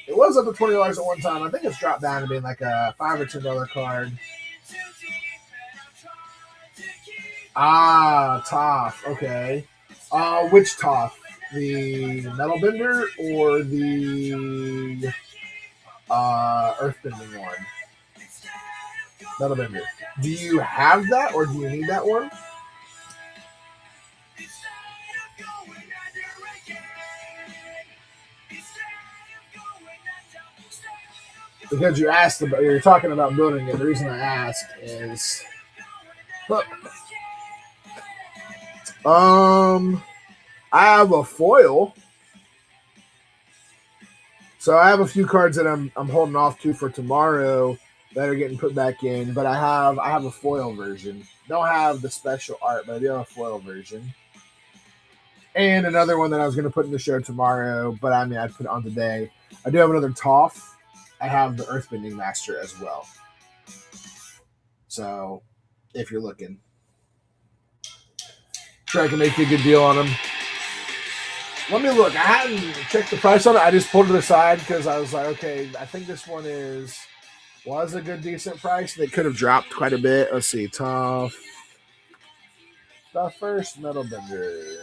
It was up to $20 at one time. I think it's dropped down to being like a $5 or $10 card. Ah, Toph. Okay. Which Toph? The Metal Bender or the Earthbending one? Metal Bender. Do you have that or do you need that one? Because you asked about, you're talking about building it. The reason I asked is, look, I have a foil, so I have a few cards that I'm holding off to for tomorrow that are getting put back in. But I have a foil version. Don't have the special art, but I do have a foil version. And another one that I was going to put in the show tomorrow, but I mean I'd put it on today. I do have another Toph. I have the Earthbending Master as well. So, if you're looking, sure I can make you a good deal on them. Let me look. I hadn't checked the price on it. I just pulled it aside because I was like, okay, I think this one was a good, decent price. They could have dropped quite a bit. Let's see. Toph. The first Metal Bender.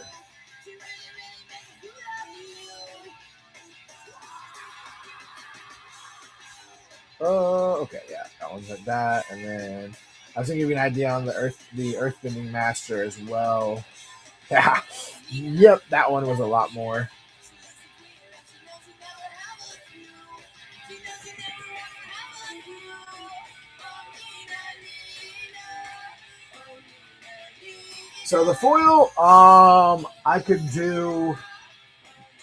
Okay, yeah, that one's like that, and then I was gonna give you an idea on the Earthbending Master as well. Yeah, yep, that one was a lot more. So the foil, I could do.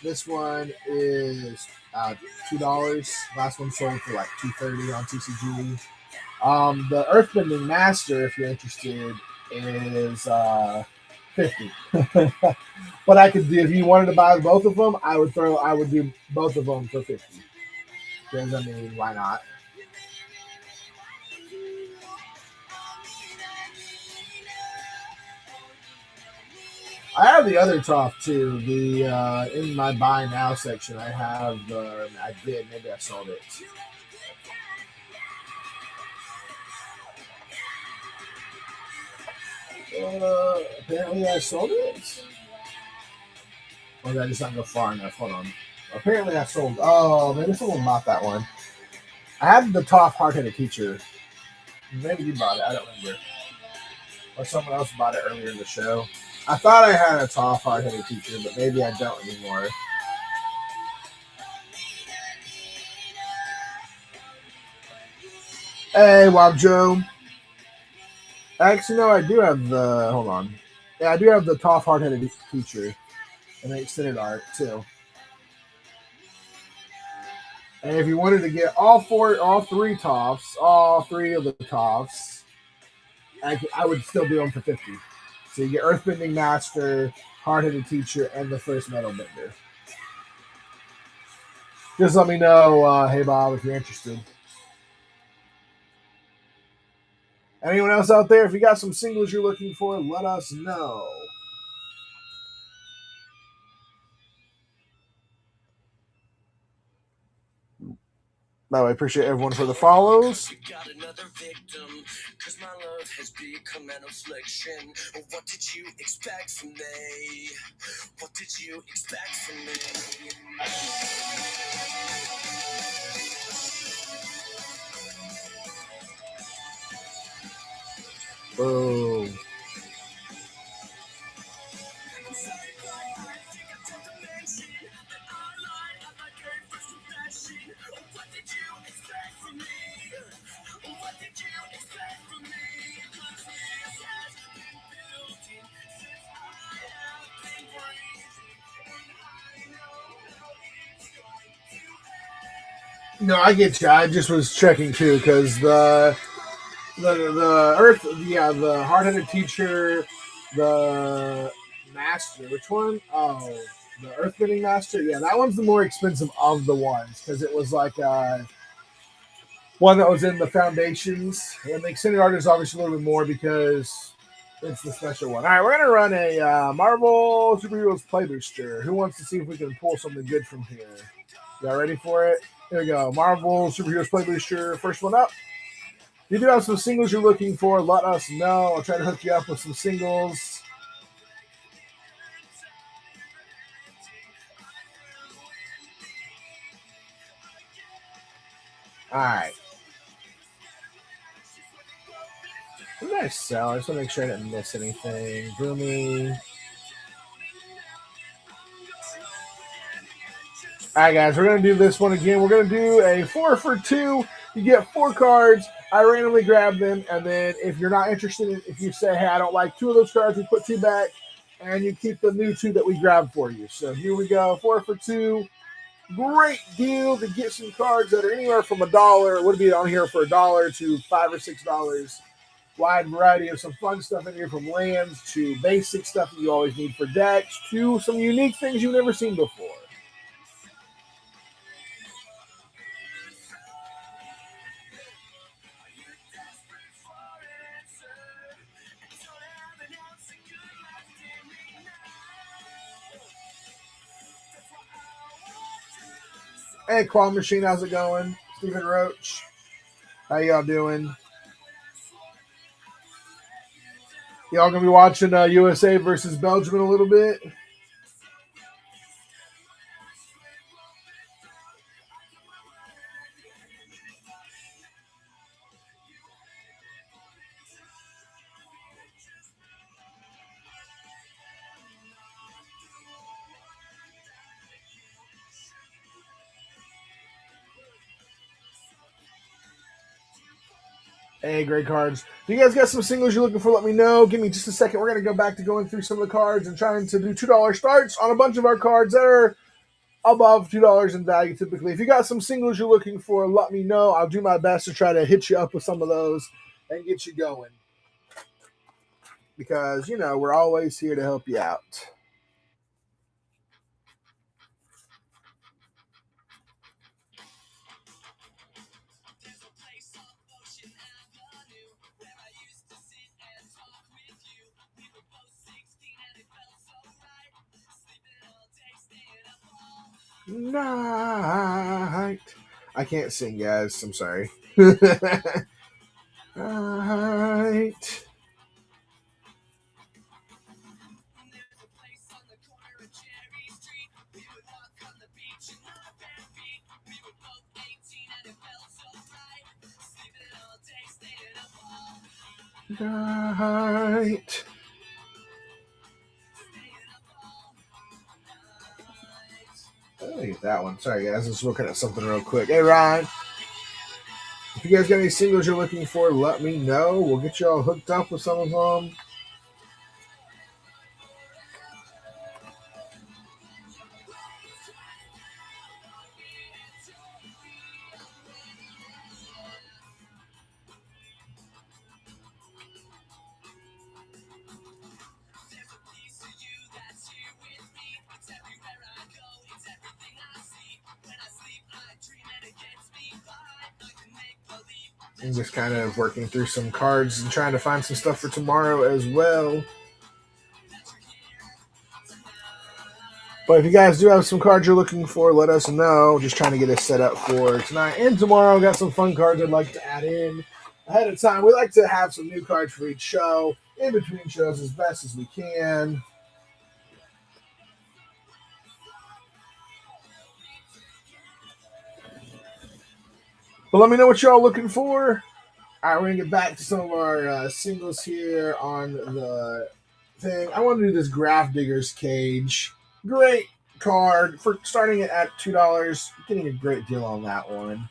This one is $2. Last one sold for like $2.30 on TCG. The Earthbending Master, if you're interested, is $50. But I could do, if you wanted to buy both of them, I would do both of them for $50. Because I mean, why not? I have the other Toph too. The in my buy now section, I have the. I did. Maybe I sold it. Apparently, I sold it. Or did I just not go far enough? Hold on. Apparently, I sold. Oh, maybe someone bought that one. I had the Toph Hard-Headed Teacher. Maybe you bought it. I don't remember. Or someone else bought it earlier in the show. I thought I had a Toph Hard-Headed Teacher, but maybe I don't anymore. Hey, Wob Joe. Actually, no, I do have the. Hold on. Yeah, I do have the Toph Hard-Headed Teacher. And the extended art, too. And if you wanted to get all three Tophs, all three of the Tophs, I would still do them for $50. So you get Earthbending Master, Hard-Headed Teacher, and the first Metal Bender. Just let me know, hey Bob, if you're interested. Anyone else out there, if you got some singles you're looking for, let us know. By the way, I appreciate everyone for the follows. Got another victim, cause my love has become an affliction. What did you expect from me? What did you expect from me? Boom. No, I get you. I just was checking too because the Earth, yeah, the Hard-Headed Teacher, the Master. Which one? Oh, the Earthbending Master. Yeah, that one's the more expensive of the ones because it was like one that was in the foundations. And the extended art is obviously a little bit more because It's the special one. All right, we're gonna run a Marvel Superheroes Play Booster. Who wants to see if we can pull something good from here? Y'all ready for it? Here we go. Marvel Superheroes Play Booster. First one up. If you do have some singles you're looking for, let us know. I'll try to hook you up with some singles. All right. What did I sell? I just want to make sure I didn't miss anything. Boomy. All right, guys, we're going to do this one again. We're going to do a 4 for 2. You get 4 cards. I randomly grab them, and then if you're not interested in, if you say, hey, I don't like 2 of those cards, we put 2 back, and you keep the new 2 that we grabbed for you. So here we go, 4 for 2. Great deal to get some cards that are anywhere from $1. It would be on here for $1 to $5 or $6. Wide variety of some fun stuff in here, from lands to basic stuff that you always need for decks to some unique things you've never seen before. Hey, Claw Machine, how's it going? Stephen Roach, how y'all doing? Y'all gonna be watching USA versus Belgium in a little bit. Hey, great cards. If you guys got some singles you're looking for, let me know. Give me just a second. We're going to go back to going through some of the cards and trying to do $2 starts on a bunch of our cards that are above $2 in value typically. If you got some singles you're looking for, let me know. I'll do my best to try to hit you up with some of those and get you going. Because, you know, we're always here to help you out. Night. I can't sing, guys. I'm sorry. Night. Night. Let me get that one. Sorry, guys. I'm just looking at something real quick. Hey, Ryan. If you guys got any singles you're looking for, let me know. We'll get you all hooked up with some of them. I'm just kind of working through some cards and trying to find some stuff for tomorrow as well. But if you guys do have some cards you're looking for, let us know. Just trying to get us set up for tonight and tomorrow. Got some fun cards I'd like to add in ahead of time. We like to have some new cards for each show, in between shows, as best as we can. But let me know what y'all looking for. All right, we're going to get back to some of our singles here on the thing. I want to do this Grafdigger's Cage. Great card for starting it at $2. Getting a great deal on that one.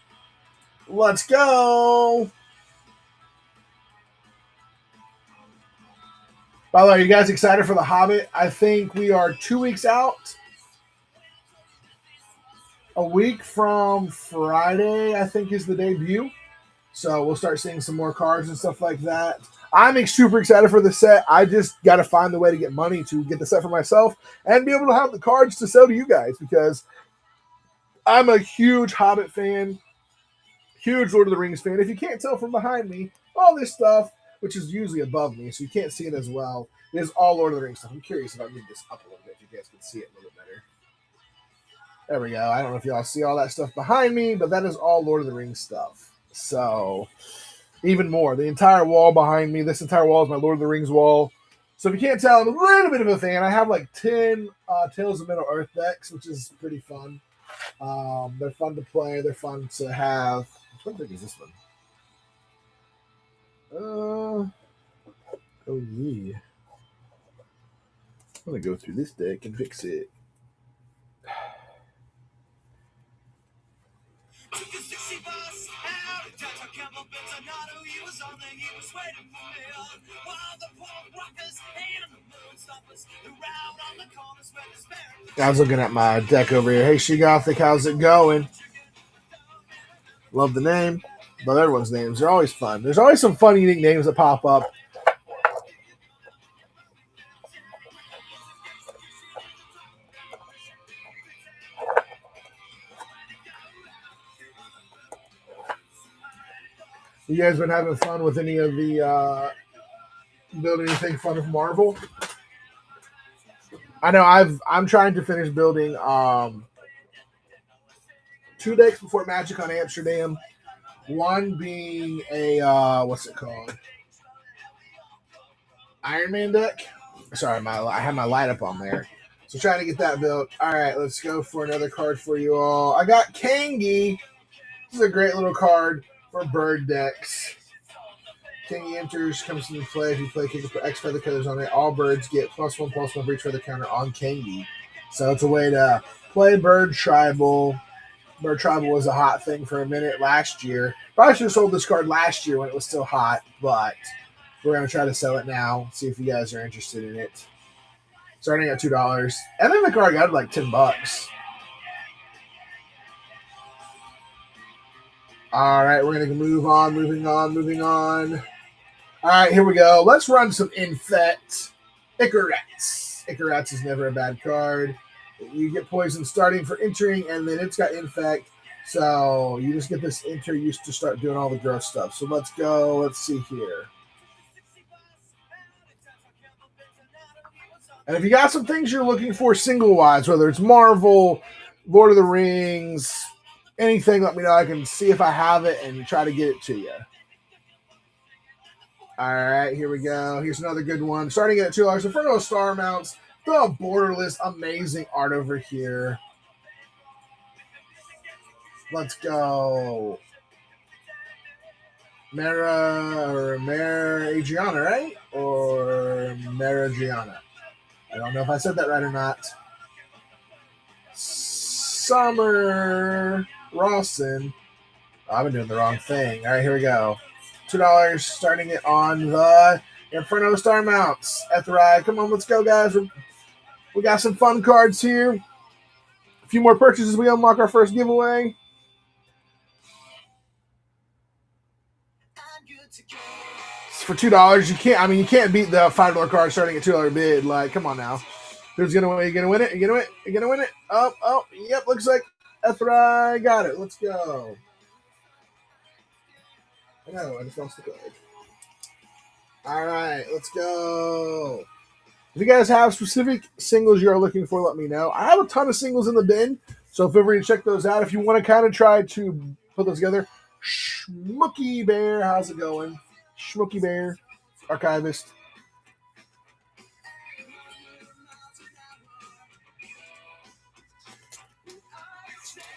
Let's go. By the way, are you guys excited for The Hobbit? I think we are 2 weeks out. A week from Friday, I think, is the debut. So we'll start seeing some more cards and stuff like that. I'm super excited for the set. I just got to find the way to get money to get the set for myself and be able to have the cards to sell to you guys, because I'm a huge Hobbit fan, huge Lord of the Rings fan. If you can't tell from behind me, all this stuff, which is usually above me, so you can't see it as well. It is all Lord of the Rings stuff. I'm curious if I move this up a little bit, if you guys can see it a little bit better. There we go. I don't know if y'all see all that stuff behind me, but that is all Lord of the Rings stuff. So, even more. The entire wall behind me, this entire wall is my Lord of the Rings wall. So, if you can't tell, I'm a little bit of a fan. I have like 10 Tales of Middle-earth decks, which is pretty fun. They're fun to play. They're fun to have. What deck is this one? Oh, yeah. I'm going to go through this deck and fix it. I was looking at my deck over here. Hey, Shigothic, how's it going? Love the name. Love everyone's names. They're always fun. There's always some fun, unique names that pop up. You guys been having fun with any of the building anything fun with Marvel? I know I'm trying to finish building 2 decks before Magic on Amsterdam. One being a what's it called? Iron Man deck. Sorry, I have my light up on there. So trying to get that built. All right, let's go for another card for you all. I got Kangi. This is a great little card for bird decks. Kangi enters, comes into play. If you play Kangi, put X feather counters on it. All birds get +1/+1 for each feather counter on Kangi. So it's a way to play bird tribal. Bird tribal was a hot thing for a minute last year. Probably should have sold this card last year when it was still hot, but we're going to try to sell it now. See if you guys are interested in it. Starting at $2. I think the card got like $10. All right, we're going to move on, moving on. All right, here we go. Let's run some Infect. Icarats. Icarats is never a bad card. You get poison starting for entering, and then it's got Infect. So you just get this enter used to start doing all the gross stuff. So let's go. Let's see here. And if you got some things you're looking for single-wise, whether it's Marvel, Lord of the Rings, anything, let me know. I can see if I have it and try to get it to you. All right, here we go. Here's another good one. Starting at $2. Inferno Star Mounts. The Borderless, amazing art over here. Let's go. Mara Adriana, right? Or Mara Adriana. I don't know if I said that right or not. Summer Rawson. Oh, I've been doing the wrong thing. All right, here we go. $2, starting it on the Inferno Star Mounts. Ethrai, come on, let's go, guys. We got some fun cards here. A few more purchases, we unlock our first giveaway. For $2, you can't beat the $5 card starting at $2 bid. Like, come on now. Who's gonna win? You gonna win it? You gonna win it? Oh, yep, looks like Ethrai got it. Let's go. No, I just lost the card. All right, let's go. If you guys have specific singles you are looking for, let me know. I have a ton of singles in the bin, so feel free to check those out. If you want to kind of try to put those together. Schmooky Bear, how's it going? Schmooky Bear, Archivist.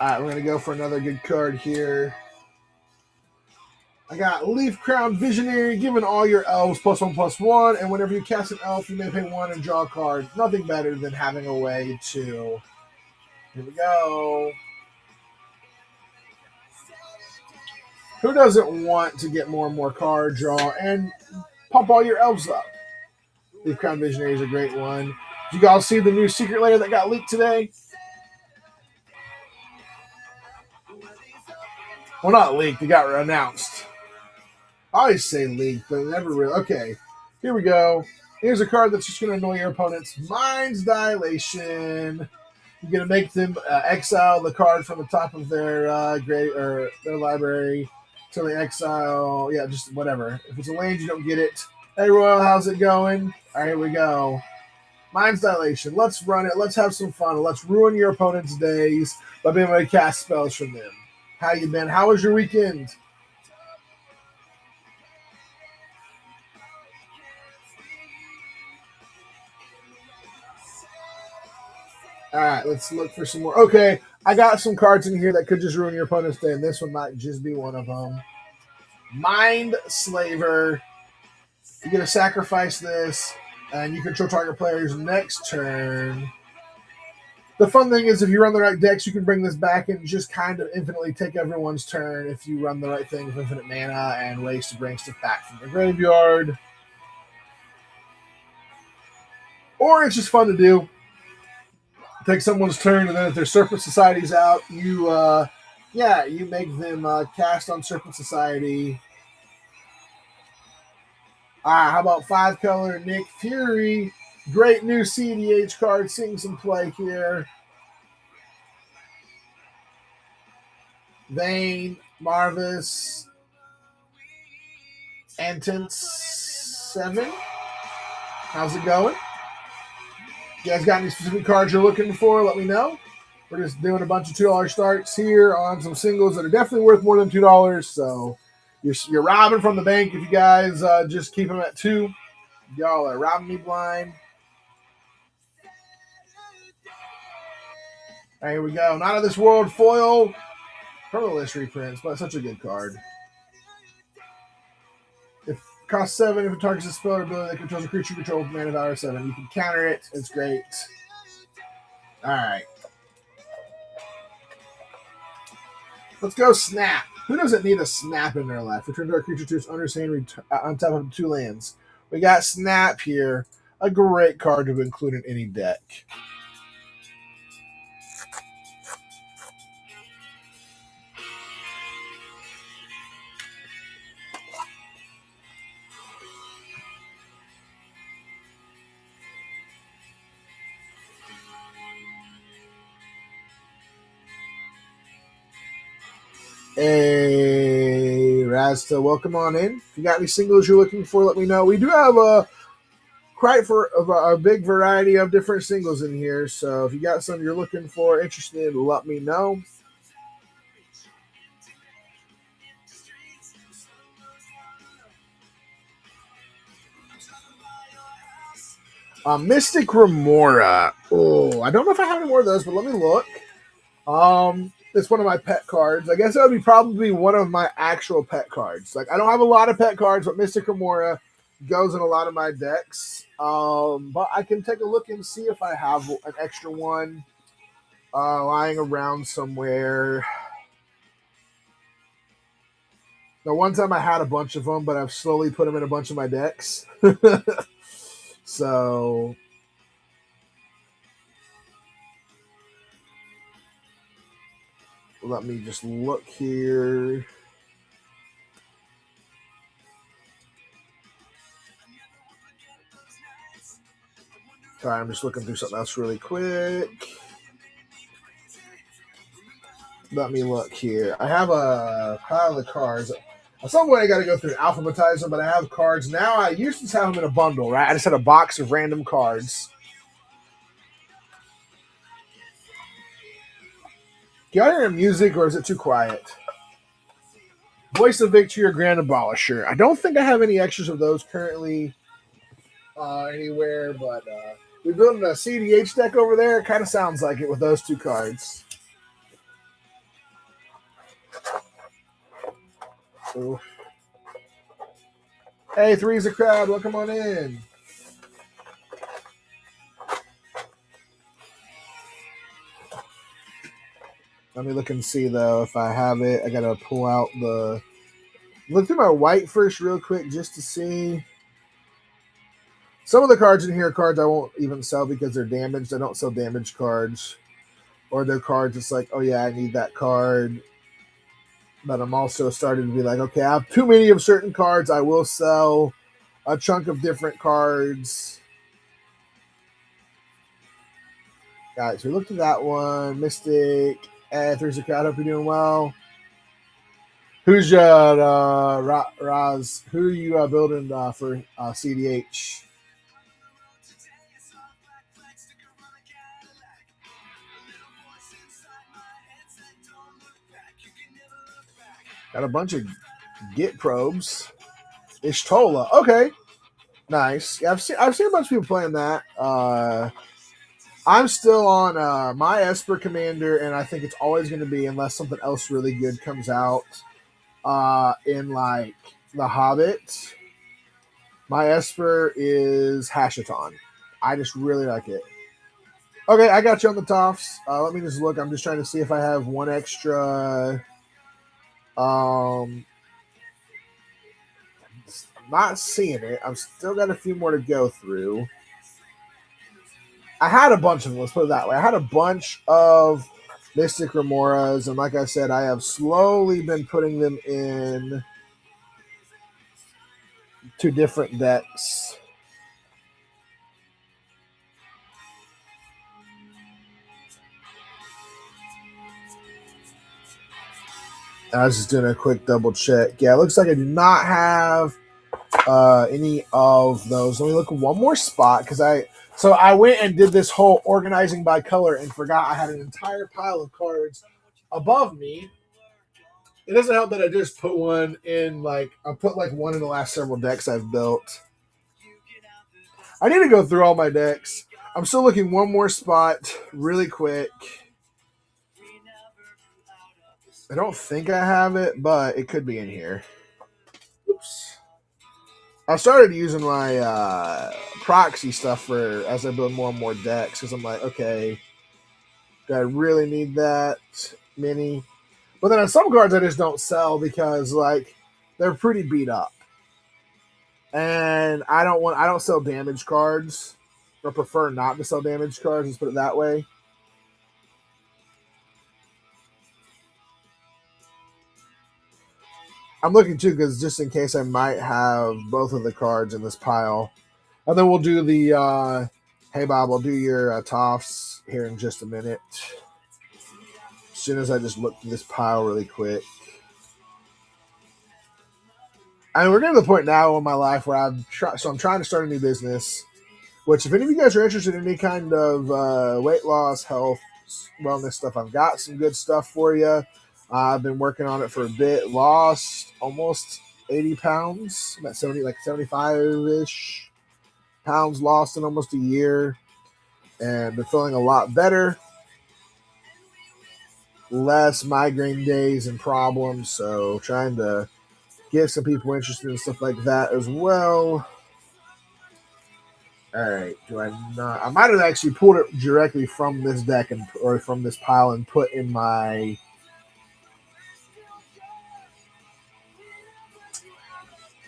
All right, we're going to go for another good card here. I got Leaf Crown Visionary, giving all your elves +1/+1, and whenever you cast an elf, you may pay 1 and draw a card. Nothing better than having a way to... Here we go. Who doesn't want to get more and more card draw and pump all your elves up? Leaf Crown Visionary is a great one. Did you guys see the new secret layer that got leaked today? Well, not leaked. It got announced. I always say leaked, but never really. Okay, here we go. Here's a card that's just going to annoy your opponents. Mind's Dilation. You're going to make them exile the card from the top of their their library. Till the exile. Yeah, just whatever. If it's a land, you don't get it. Hey, Royal, how's it going? All right, here we go. Mind's Dilation. Let's run it. Let's have some fun. Let's ruin your opponent's days by being able to cast spells from them. How you been? How was your weekend? All right, let's look for some more. Okay, I got some cards in here that could just ruin your opponent's day, and this one might just be one of them. Mind Slaver. You get to sacrifice this, and you control target player's next turn. The fun thing is, if you run the right decks, you can bring this back and just kind of infinitely take everyone's turn if you run the right thing with infinite mana and ways to bring stuff back from the graveyard. Or it's just fun to do. Take someone's turn, and then if their Serpent Society's out, you make them cast on Serpent Society. How about 5-color Nick Fury? Great new CDH card, seeing some play here. Vayne, Marvis, Antons 7. How's it going? You guys got any specific cards you're looking for? Let me know. We're just doing a bunch of $2 starts here on some singles that are definitely worth more than $2. So you're robbing from the bank if you guys just keep them at 2. Y'all are robbing me blind. All right, here we go. Not of This World foil. Colorless reprints, but such a good card. If it costs 7, if it targets a spell or ability that controls a creature you control with mana value 7, you can counter it. It's great. All right. Let's go Snap. Who doesn't need a Snap in their life? Return to our creature to its owner's hand on top of 2 lands. We got Snap here. A great card to include in any deck. Hey, Rasta, welcome on in. If you got any singles you're looking for, let me know. We do have a big variety of different singles in here, so if you got some you're looking for, interested in, let me know. Mystic Remora. Oh, I don't know if I have any more of those, but let me look. It's one of my pet cards. I guess that would be probably one of my actual pet cards. Like, I don't have a lot of pet cards, but Mystic Remora goes in a lot of my decks. But I can take a look and see if I have an extra one lying around somewhere. The one time I had a bunch of them, but I've slowly put them in a bunch of my decks. So let me just look here. Sorry, I'm just looking through something else really quick. Let me look here. I have a pile of cards. At some point, I got to go through and alphabetize them, but I have cards now. I used to have them in a bundle, right? I just had a box of random cards. Do y'all hear music, or is it too quiet? Voice of Victory or Grand Abolisher. I don't think I have any extras of those currently anywhere, but we built a CDH deck over there. It kind of sounds like it with those 2 cards. Ooh. Hey, Three's a Crowd. Welcome on in. Let me look and see, though, if I have it. I got to pull out the... Look through my white first real quick just to see. Some of the cards in here are cards I won't even sell because they're damaged. I don't sell damaged cards. Or they're cards it's like, oh, yeah, I need that card. But I'm also starting to be like, okay, I have too many of certain cards. I will sell a chunk of different cards. All right, so we looked at that one. Mystic. There's a crowd. Hope you're doing well. Who's your Raz? Who are you building for CDH? Got a bunch of Git probes. Ishtola. Okay, nice. Yeah, I've seen a bunch of people playing that. I'm still on my Esper Commander, and I think it's always going to be, unless something else really good comes out in like The Hobbit. My Esper is Hashaton. I just really like it. Okay, I got you on the tops. Let me just look. I'm just trying to see if I have one extra. Not seeing it. I've still got a few more to go through. I had a bunch of them. Let's put it that way. I had a bunch of Mystic Remoras, and like I said, I have slowly been putting them in to different decks. I was just doing a quick double check. Yeah, it looks like I do not have any of those. Let me look at one more spot because I went and did this whole organizing by color and forgot I had an entire pile of cards above me. It doesn't help that I just put one in I put like one in the last several decks I've built. I need to go through all my decks. I'm still looking one more spot really quick. I don't think I have it, but it could be in here. Oops. I started using my proxy stuff for as I build more and more decks because I'm like, okay, do I really need that many? But then on some cards I just don't sell because like they're pretty beat up, and I don't sell damage cards, or prefer not to sell damage cards. Let's put it that way. I'm looking too because just in case I might have both of the cards in this pile, and then we'll do the. Hey Bob, I'll do your toffs here in just a minute. As soon as I just look through this pile really quick. I mean, we're getting to the point now in my life where I'm trying to start a new business. Which, if any of you guys are interested in any kind of weight loss, health, wellness stuff, I've got some good stuff for you. I've been working on it for a bit. Lost almost 80 pounds, about 75-ish pounds lost in almost a year, and been feeling a lot better. Less migraine days and problems, so trying to get some people interested in stuff like that as well. All right, do I not? I might have actually pulled it directly from this deck or from this pile and put in my.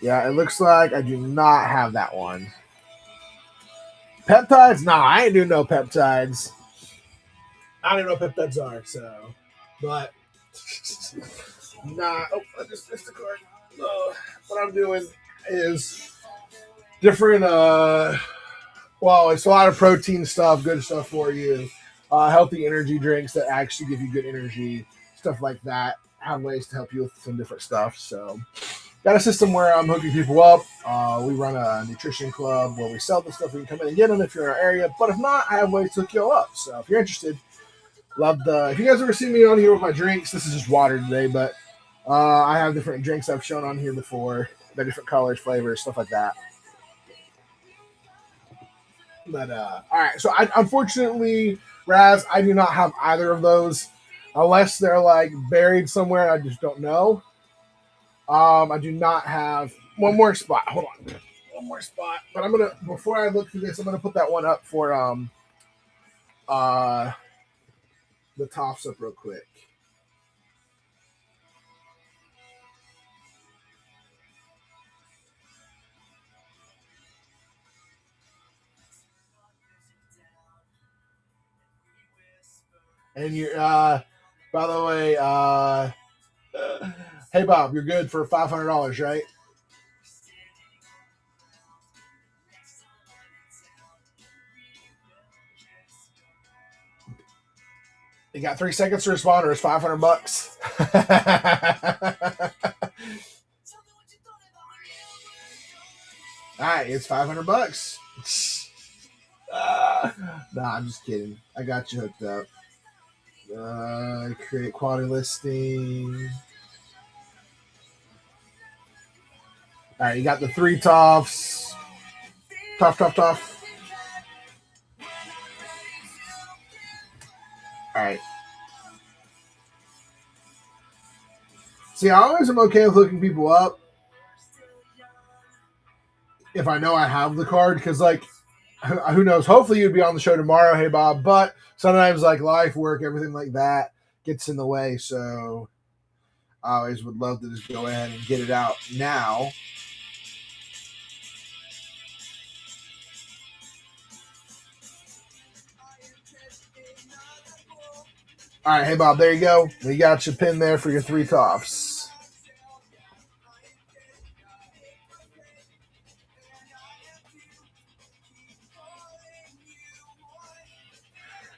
Yeah, it looks like I do not have that one. Peptides? Nah, I ain't doing no peptides. I don't even know what peptides are, so. But. Nah. Oh, I just missed the card. What I'm doing is different. Well, it's a lot of protein stuff, good stuff for you. Healthy energy drinks that actually give you good energy, stuff like that. Have ways to help you with some different stuff. So, got a system where I'm hooking people up. We run a nutrition club where we sell the stuff. You can come in and get them if you're in our area. But if not, I have ways to hook you all up. So, if you're interested, love the. If you guys ever see me on here with my drinks, this is just water today, but I have different drinks I've shown on here before. They're different colors, flavors, stuff like that. But all right, so unfortunately, Raz, I do not have either of those, unless they're like buried somewhere. I just don't know. I do not have one more spot. Hold on, one more spot. But I'm gonna before I look through this, I'm gonna put that one up for the tops up real quick. And you're by the way, hey Bob, you're good for $500, right? You got 3 seconds to respond, or it's $500. All right, it's $500. Nah, I'm just kidding. I got you hooked up. Create quality listing. All right, you got the 3 toffs. Tough. All right. See, I always am okay with looking people up if I know I have the card, because, like, who knows? Hopefully you'd be on the show tomorrow, hey Bob. But sometimes, like, life, work, everything like that gets in the way. So I always would love to just go ahead and get it out now. All right, hey Bob, there you go. We got your pin there for your 3 toffs.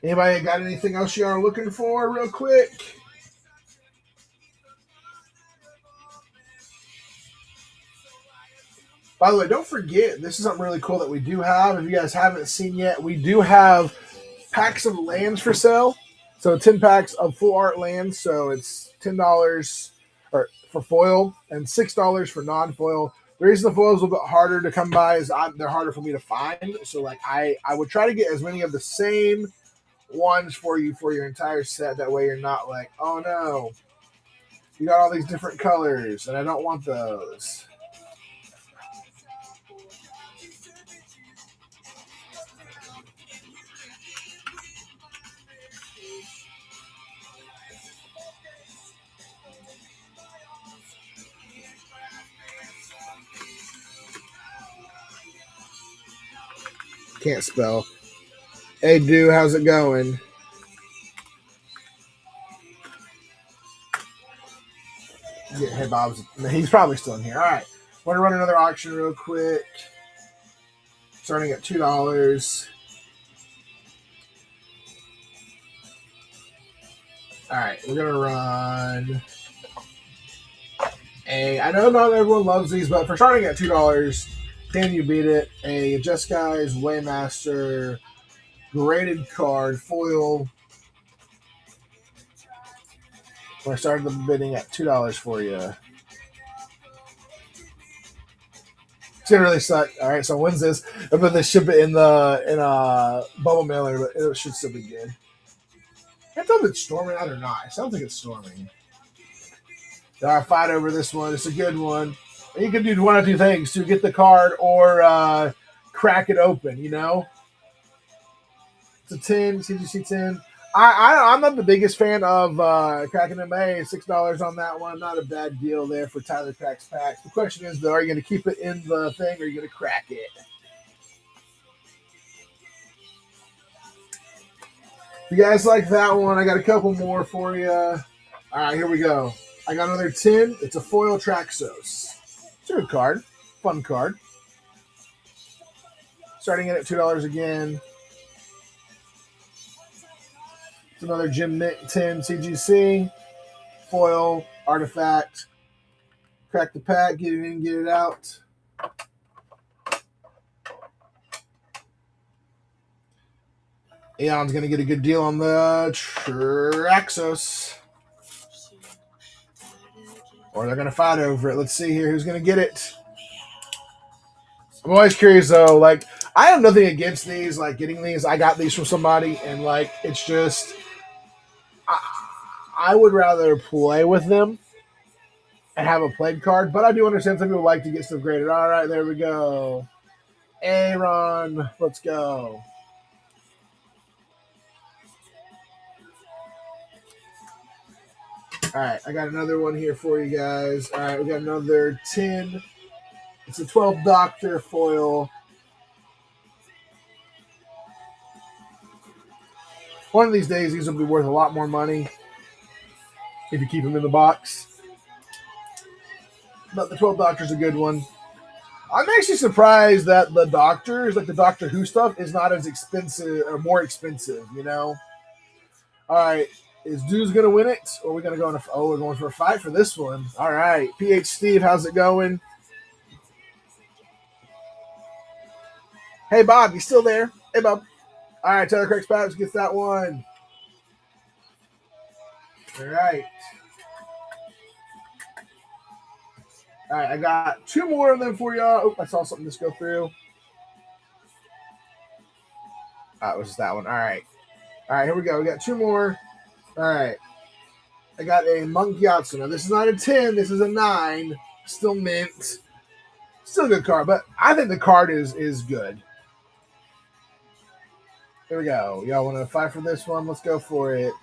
Anybody got anything else you are looking for, real quick? By the way, don't forget, this is something really cool that we do have. If you guys haven't seen yet, we do have packs of lands for sale. So 10 packs of full art lands. So it's $10 or for foil and $6 for non-foil. The reason the foil is a little bit harder to come by is they're harder for me to find. So like I would try to get as many of the same ones for you for your entire set. That way you're not like, oh no, you got all these different colors and I don't want those. Can't spell. Hey, dude, how's it going? Yeah, hey, Bob's. He's probably still in here. All right. Want to run another auction real quick? Starting at $2. All right, we're gonna run a. I know not everyone loves these, but for starting at $2, can you beat it? A Just Guys Waymaster graded card foil. I started the bidding at $2 for you. It's gonna really suck. All right, so when's this? I'm gonna ship it in a bubble mailer, but it should still be good. I don't know if it's storming out or not. It sounds like it's storming. All right, fight over this one. It's a good one. And you can do one of 2 things: to get the card or crack it open. You know, it's a 10 CGC 10. I'm not the biggest fan of cracking them. Hey, $6 on that one. Not a bad deal there for Tyler Cracks Packs. The question is, though, are you going to keep it in the thing or are you going to crack it? If you guys like that one, I got a couple more for you. All right, here we go. I got another 10. It's a foil Traxos. It's a good card. Fun card. Starting it at $2 again. It's another Jim Mint 10 CGC. Foil, artifact. Crack the pack, get it in, get it out. Aeon's going to get a good deal on the Traxos. Or they're going to fight over it. Let's see here who's going to get it. I'm always curious, though. Like, I have nothing against these, like, getting these. I got these from somebody, and, like, it's just... I would rather play with them and have a played card, but I do understand some people like to get stuff graded. All right, there we go. Aaron, let's go. All right, I got another one here for you guys. All right, we got another 10. It's a 12 Doctor foil. One of these days, these will be worth a lot more money if you keep them in the box. But the 12 Doctor's a good one. I'm actually surprised that the Doctors, like the Doctor Who stuff, is not as expensive or more expensive, you know? All right. Is Dude's going to win it? Or are we going to go in a... Oh, we're going for a fight for this one. All right. PH Steve, how's it going? Hey, Bob, you still there? Hey, Bob. All right, Tyler Craig's Pabs gets that one. All right. All right, I got two more of them for y'all. Oh, I saw something just go through. It was just that one. All right. All right, here we go. We got two more. All right. I got a Monk Yatsu. Now, this is not a 10. This is a 9. Still mint. Still a good card, but I think the card is good. Here we go. Y'all want to fight for this one? Let's go for it.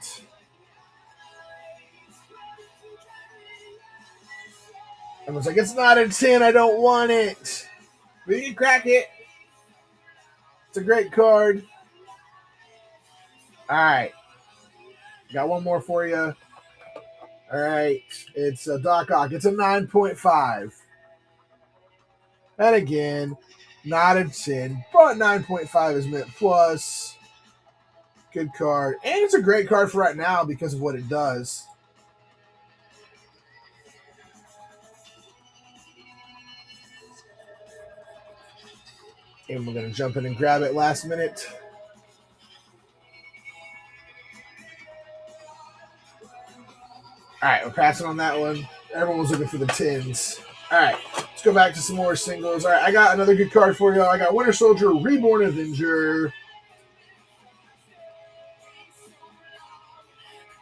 I was like, it's not a 10. I don't want it. But you can crack it. It's a great card. All right. Got one more for you. All right. It's a Doc Ock. It's a 9.5. And again, not a 10, but 9.5 is mint plus. Good card. And it's a great card for right now because of what it does. And we're going to jump in and grab it last minute. All right, we're passing on that one. Everyone was looking for the 10s. All right, let's go back to some more singles. All right, I got another good card for you. I got Winter Soldier, Reborn Avenger.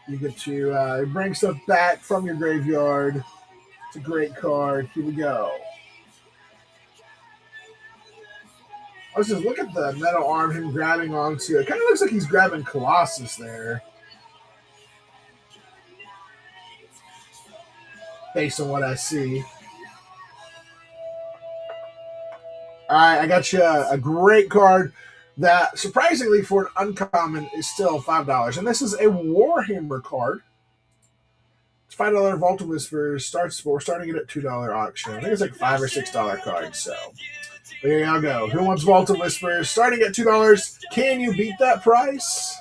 You get to bring stuff back from your graveyard. It's a great card. Here we go. Let's just look at the metal arm him grabbing onto. It kind of looks like he's grabbing Colossus there. Based on what I see. All right, I got you a great card that, surprisingly, for an uncommon, is still $5. And this is a Warhammer card. It's $5 Vault of Whispers. We're starting it at $2 auction. I think it's like $5 or $6 cards. So there y'all go. Who wants Vault of Whispers? Starting at $2. Can you beat that price?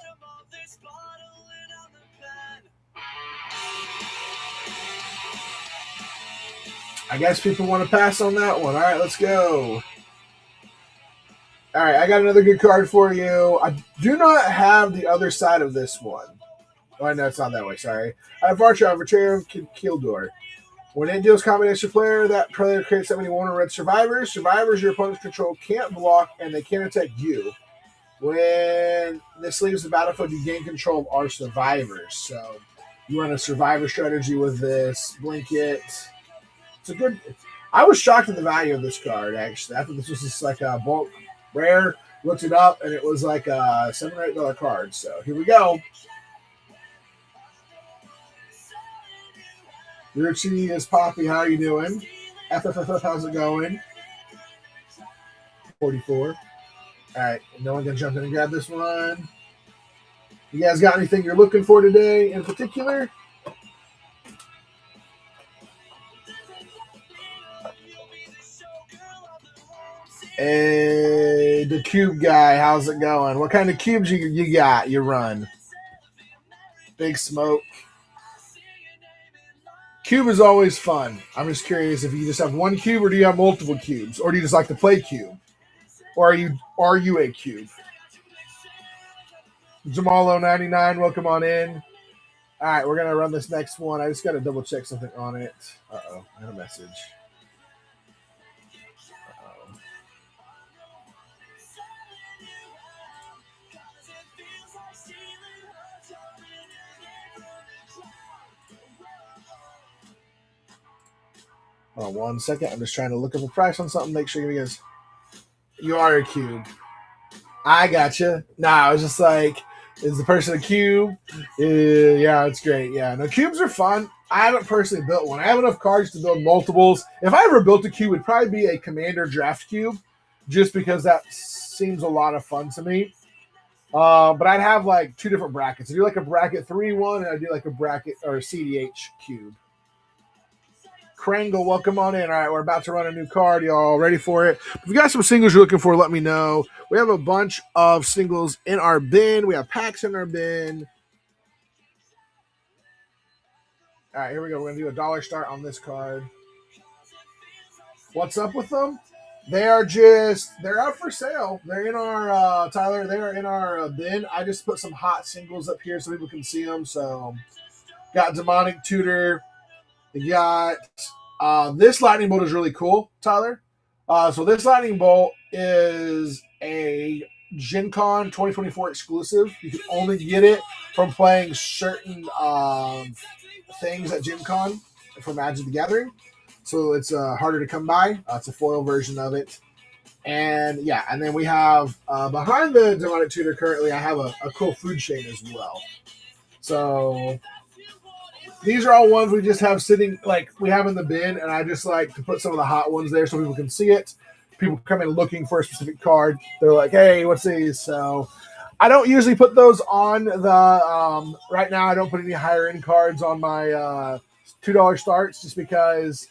I guess people want to pass on that one. All right, let's go. All right, I got another good card for you. I do not have the other side of this one. Oh, I know it's not that way. Sorry. I have Archer of Kildor. When it deals combination player, that player creates 71 red survivors. Survivors your opponent's control can't block, and they can't attack you. When this leaves the battlefield, you gain control of our survivors. So you run a survivor strategy with this. Blink it. It's a good. I was shocked at the value of this card, actually. I thought this was just like a bulk rare. Looked it up, and it was like a $7 or $8 card. So here we go. Richie is Poppy. How are you doing? FFFF, how's it going? 44. All right, no one can jump in and grab this one. You guys got anything you're looking for today in particular? Hey, the cube guy, how's it going? What kind of cubes you got? You run? Big Smoke. Cube is always fun. I'm just curious if you just have one cube or do you have multiple cubes? Or do you just like to play cube? Or are you a cube? Jamalo99, welcome on in. All right, we're gonna run this next one. I just gotta double check something on it. Uh-oh, I got a message. Uh-oh. Hold on 1 second. I'm just trying to look up a price on something. Make sure you guys. You are a cube. I gotcha. Nah, I was just like, is the person a cube? Yeah, it's great. Yeah, no, cubes are fun. I haven't personally built one. I have enough cards to build multiples. If I ever built a cube, it'd probably be a Commander Draft Cube, just because that seems a lot of fun to me. But I'd have like two different brackets. I do like a bracket 3-1, and I do like a bracket or a CDH cube. Krangle, welcome on in. All right, we're about to run a new card. Y'all ready for it? If you got some singles you're looking for, let me know. We have a bunch of singles in our bin. We have packs in our bin. All right, here we go. We're going to do a dollar start on this card. What's up with them? They're up for sale. They're in our Tyler. They are in our bin. I just put some hot singles up here so people can see them. So got Demonic Tutor. You got this lightning bolt is really cool, Tyler. So this lightning bolt is a Gen Con 2024 exclusive. You can only get it from playing certain things at Gen Con for Magic the Gathering. So it's harder to come by. It's a foil version of it. And yeah, and then we have behind the Demonic Tutor currently, I have a cool food chain as well. So these are all ones we just have sitting, like we have in the bin, and I just like to put some of the hot ones there so people can see it. People come in looking for a specific card. They're like, hey, what's these? So I don't usually put those on the, right now I don't put any higher end cards on my $2 starts just because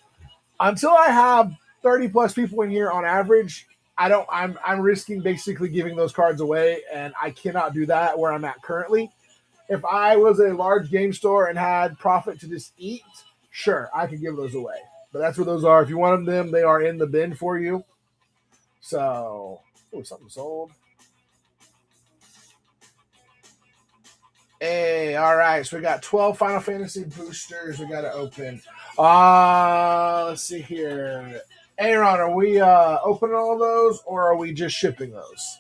until I have 30 plus people in here on average, I'm risking basically giving those cards away, and I cannot do that where I'm at currently. If I was a large game store and had profit to just eat, sure, I could give those away. But that's what those are. If you want them, they are in the bin for you. So, oh, something sold. Hey, all right. So we got 12 Final Fantasy boosters we got to open. Let's see here. Aaron, are we opening all those or are we just shipping those?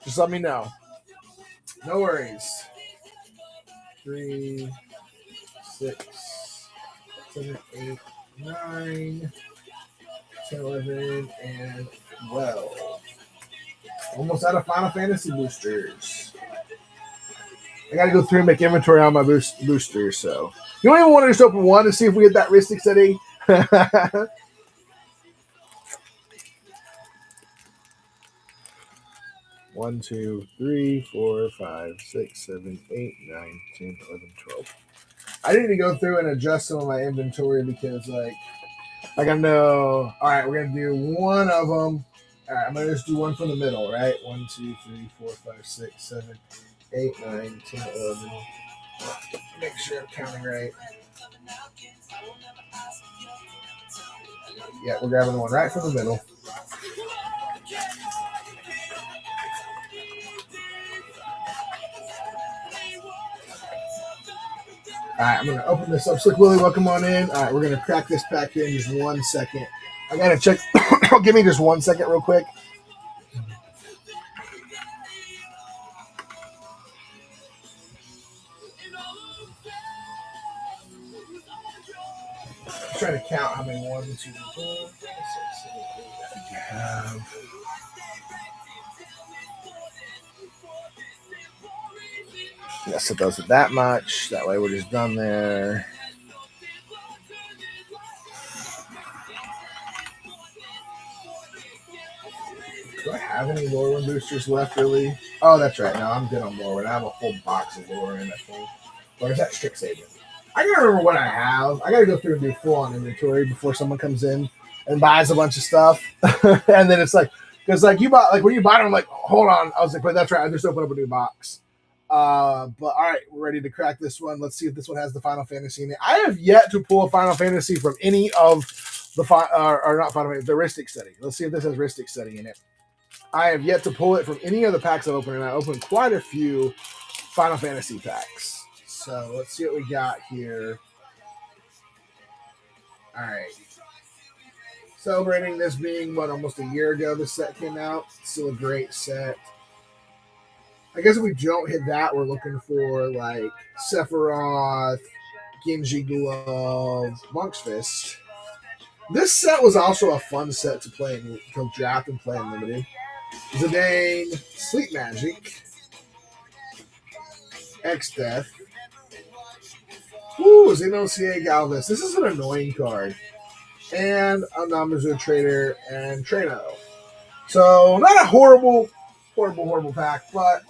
Just let me know. No worries. 3, 6, 7, 8, 9, 10, 11, and 12. Almost out of Final Fantasy boosters. I gotta go through and make inventory on my boosters. So you don't even want to just open one to see if we get that Ristic City. 1, 2, 3, 4, 5, 6, 7, 8, 9, 10, 11, 12. I need to go through and adjust some of my inventory because, like I know. All right, we're gonna do one of them. All right, I'm gonna just do one from the middle, right? 1, 2, 3, 4, 5, 6, 7, 8, 9, 10, 11. Make sure I'm counting right. Yeah, we're grabbing the one right from the middle. All right, I'm going to open this up. Slick Willie, welcome on in. All right, we're going to crack this pack here in just 1 second. I got to check. Give me just 1 second real quick. I'm trying to count how many 1, 2, 3, 4, 5, 6, 7, 8 I think you have. Yes, it doesn't that much. That way we're just done there. Do I have any Lorwyn boosters left, really? Oh, that's right. No, I'm good on Lorwyn. I have a whole box of Lorwyn, I think. Or is that Strixhaven? I can't remember what I have. I got to go through and do full-on inventory before someone comes in and buys a bunch of stuff. And then it's like, because like you bought, like when you bought them, I'm like, hold on. I was like, but that's right. I just opened up a new box. But all right, we're ready to crack this one. Let's see if this one has the Final Fantasy in it. I have yet to pull a Final Fantasy from any of the or not Final Fantasy, the Ristic Study. Let's see if this has Ristic Study in it. I have yet to pull it from any of the packs I've opened, and I opened quite a few Final Fantasy packs. So let's see what we got here. All right. Celebrating this being, almost a year ago this set came out. Still a great set. I guess if we don't hit that, we're looking for, like, Sephiroth, Genji Glove, Monk's Fist. This set was also a fun set to play to draft and play in Limited. Zidane, Sleep Magic, X-Death. Ooh, Xenocia Galvis. This is an annoying card. And a Namazu Trader and Trano. So, not a horrible pack, but,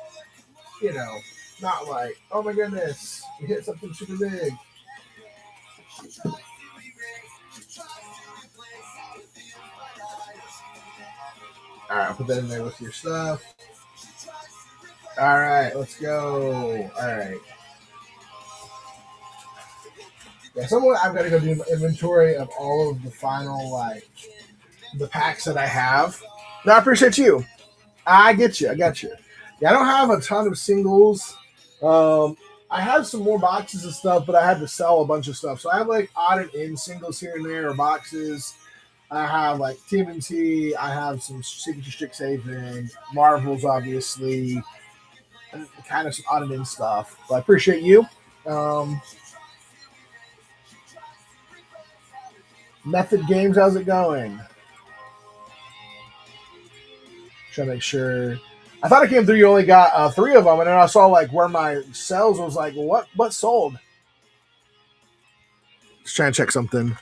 you know, not like, oh my goodness, we hit something super big. All right, I'll put that in there with your stuff. All right, let's go. All right. Yeah, someone I've got to go do an inventory of all of the final the packs that I have. No, I appreciate you. I get you. I got you. Yeah, I don't have a ton of singles. Um, I have some more boxes of stuff, but I had to sell a bunch of stuff. So I have like odd and end singles here and there, or boxes. I have like TMNT. I have some Signature Strixhaven, Marvels, obviously, and kind of some odd and end stuff. But I appreciate you. Um, Method Games, how's it going? Trying to make sure. I thought I came through. You only got three of them, and then I saw like where my sales was like, what sold? Just trying to check something.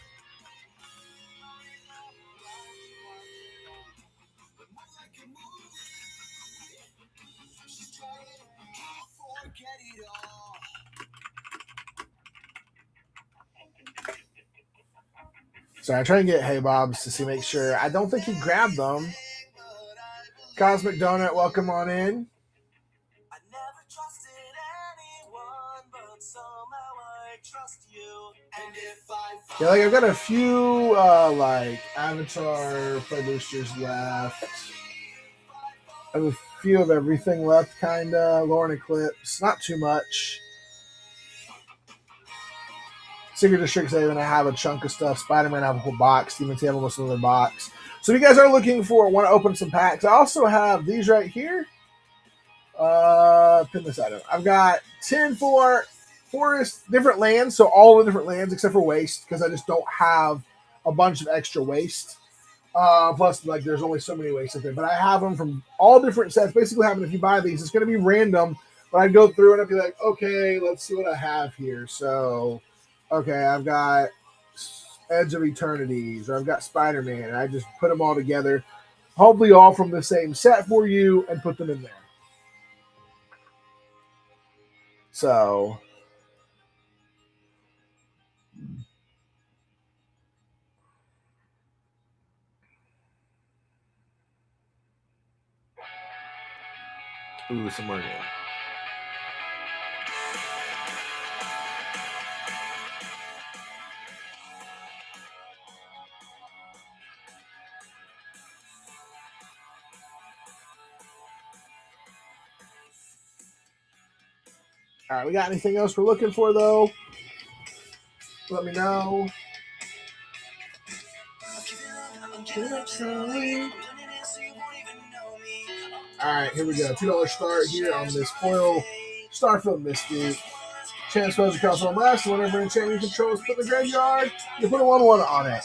Sorry, I'm trying to get Hey Bob's to see, make sure. I don't think he grabbed them. Cosmic Donut, welcome on in. Yeah, like I've got a few like Avatar play boosters left. I have a few of everything left, kinda. Lauren Eclipse, not too much. Secret District Haven, I have a chunk of stuff. Spider-Man, I have a whole box. Demon Table, almost another box. So if you guys are looking for, want to open some packs, I also have these right here. Pin this item. I've got 10 for forest, different lands, so all the different lands except for waste, because I just don't have a bunch of extra waste. Plus, like, there's only so many wastes there, but I have them from all different sets. Basically, having if you buy these, it's going to be random, but I'd go through and I'd be like, okay, let's see what I have here. So, okay, I've got Edge of Eternities, or I've got Spider-Man, and I just put them all together, hopefully all from the same set for you, and put them in there. So, ooh, some more game. All right, we got anything else we're looking for, though? Let me know. All right, here we go. $2 start here on this foil Starfield Mystic. Chance spells across one last. Whenever enchantment you control is put in the graveyard, you put a 1/1 on it.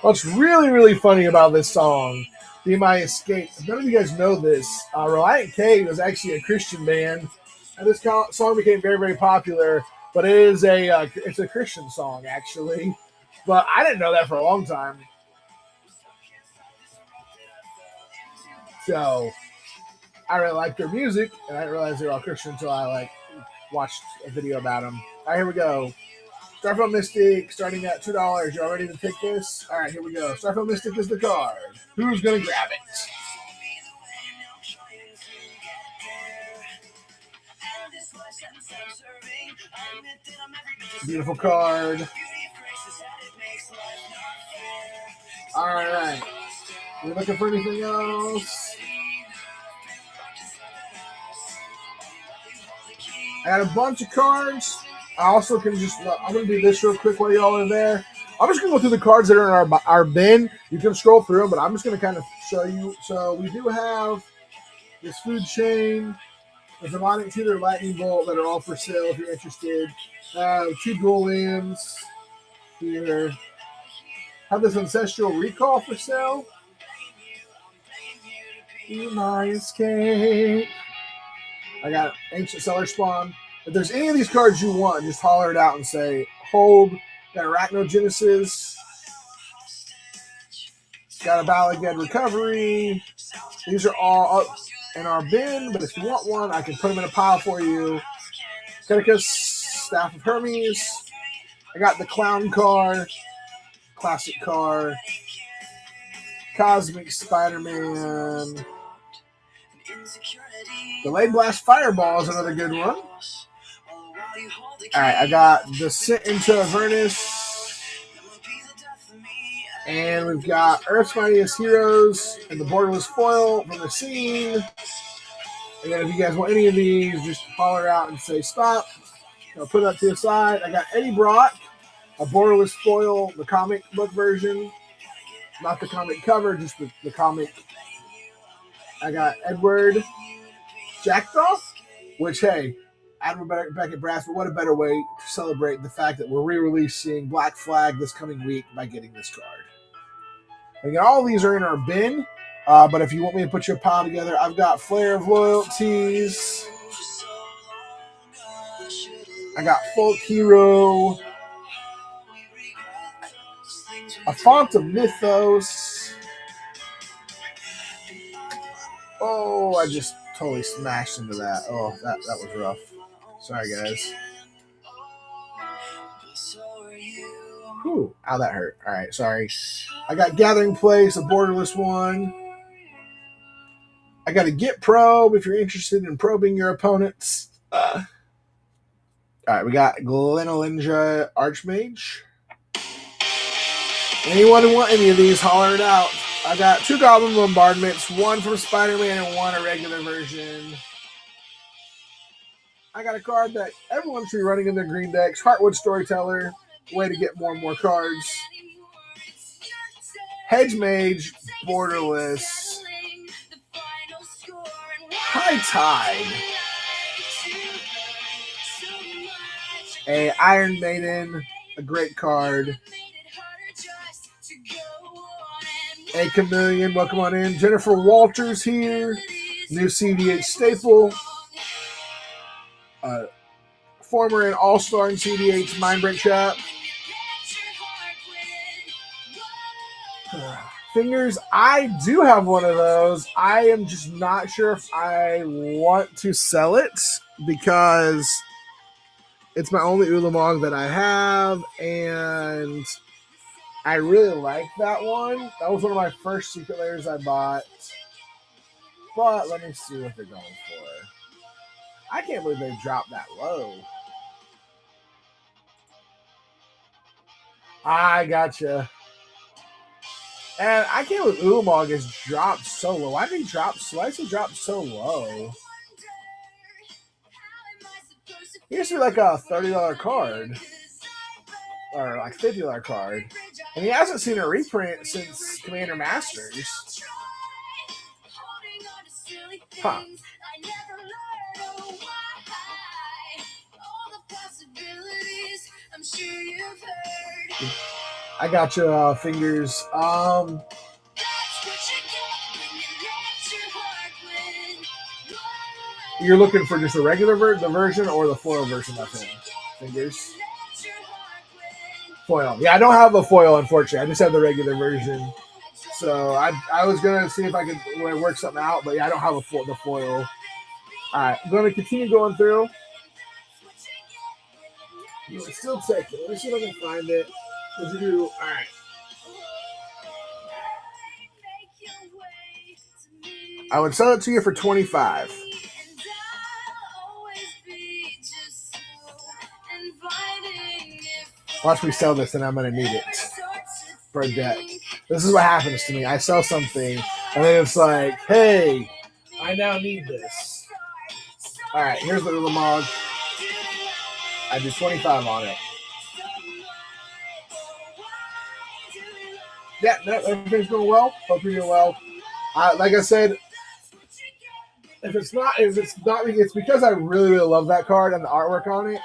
What's really, really funny about this song, Be My Escape, none of you guys know this. Relient K was actually a Christian band, and this song became very, very popular. But it is it's a Christian song actually. But I didn't know that for a long time. So I really like their music, and I didn't realize they were all Christian until I watched a video about them. All right, here we go. Starfield Mystic starting at $2. Y'all ready to take this? All right, here we go. Starfield Mystic is the card. Who's gonna grab it? Beautiful card. All right. We looking for anything else? I got a bunch of cards. I also can just, I'm going to do this real quick while y'all are there. I'm just going to go through the cards that are in our bin. You can scroll through them, but I'm just going to kind of show you. So we do have this food chain, the Demonic Tutor, Lightning Bolt that are all for sale if you're interested. 2 dual lands here. Have this Ancestral Recall for sale. Be My Escape. I got Ancient Cellar Spawn. If there's any of these cards you want, just holler it out and say, hold. Got Arachnogenesis. Got a Balagad Recovery. These are all up in our bin, but if you want one, I can put them in a pile for you. Catechus, Staff of Hermes. I got the Clown card. Classic card. Cosmic Spider-Man. Delayed Blast Fireball is another good one. Alright, I got Descent into Avernus. And we've got Earth's Mightiest Heroes and the Borderless Foil from the scene. Again, if you guys want any of these, just holler out and say stop. I'll put that to the side. I got Eddie Brock, a Borderless Foil, the comic book version. Not the comic cover, just the comic. I got Edward Jackdaw, which, hey, Adam Beckett Brass, but what a better way to celebrate the fact that we're re-releasing Black Flag this coming week by getting this card. Again, all of these are in our bin, but if you want me to put your pile together, I've got Flare of Loyalties. I got Folk Hero. A Font of Mythos. Oh, I just totally smashed into that. Oh, that was rough. Sorry, guys. Whew. Ow, that hurt. All right, sorry. I got Gathering Place, a borderless one. I got a Get Probe if you're interested in probing your opponents. All right, we got Glenolindra Archmage. Anyone who want any of these, holler it out. I got 2 Goblin Bombardments, 1 from Spider-Man and 1 a regular version. I got a card that everyone should be running in their green decks. Heartwood Storyteller. Way to get more and more cards. Hedge Mage, Borderless. High Tide. A Iron Maiden, a great card. A Chameleon, welcome on in. Jennifer Walters here. New CDH staple. Former and all-star in CDH Mindbreak Trap. Fingers, I do have one of those. I am just not sure if I want to sell it because it's my only Ulamog that I have, and I really like that one. That was one of my first Secret Layers I bought. But let me see what they're going for. I can't believe they dropped that low. I gotcha. And I can't believe Ulamog has dropped so low. Why did he drop so low? He used to be like a $30 card. Or like $50 card. And he hasn't seen a reprint since Commander Masters. Huh. I got you, Fingers. You're looking for just a regular version or the foil version of him, Fingers? Foil. Yeah, I don't have a foil, unfortunately. I just have the regular version. So I was going to see if I could work something out, but yeah, I don't have the foil. All right, I'm going to continue going through. You can still take it. Let me see if I can find it. What'd you do? All right. I would sell it to you for $25. Watch me sell this, and I'm going to need it for a deck. This is what happens to me. I sell something, and then it's like, hey, I now need this. All right, here's the Ulamog. I do 25 on it. Yeah, everything's going well. Hope you're doing well. Like I said, it's because I really, really love that card and the artwork on it.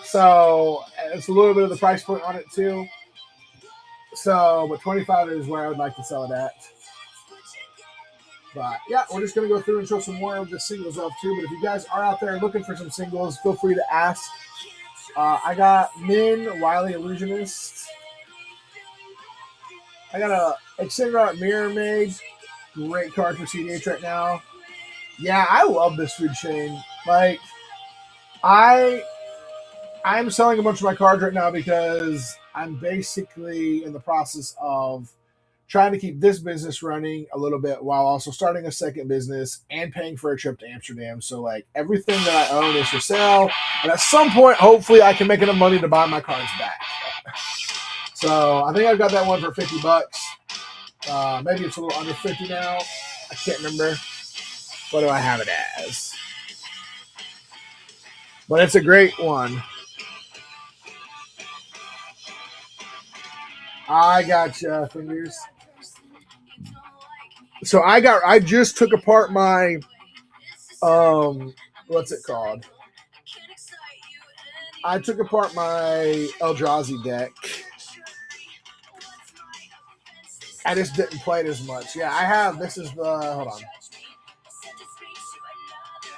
So it's a little bit of the price point on it too. So, but 25 is where I would like to sell it at. But yeah, we're just gonna go through and show some more of the singles off too. But if you guys are out there looking for some singles, feel free to ask. I got Min, Wily Illusionist. I got a Incineroar Mirror Mage. Great card for CDH right now. Yeah, I love this food chain. Like, I'm selling a bunch of my cards right now because I'm basically in the process of trying to keep this business running a little bit while also starting a second business and paying for a trip to Amsterdam. So like everything that I own is for sale, and at some point, hopefully, I can make enough money to buy my cards back. So I think I've got that one for $50. Maybe it's a little under 50 now. I can't remember. What do I have it as? But it's a great one. I got you, fingers. So I just took apart my what's it called? I took apart my Eldrazi deck. I just didn't play it as much. Yeah, I have. This is the hold on.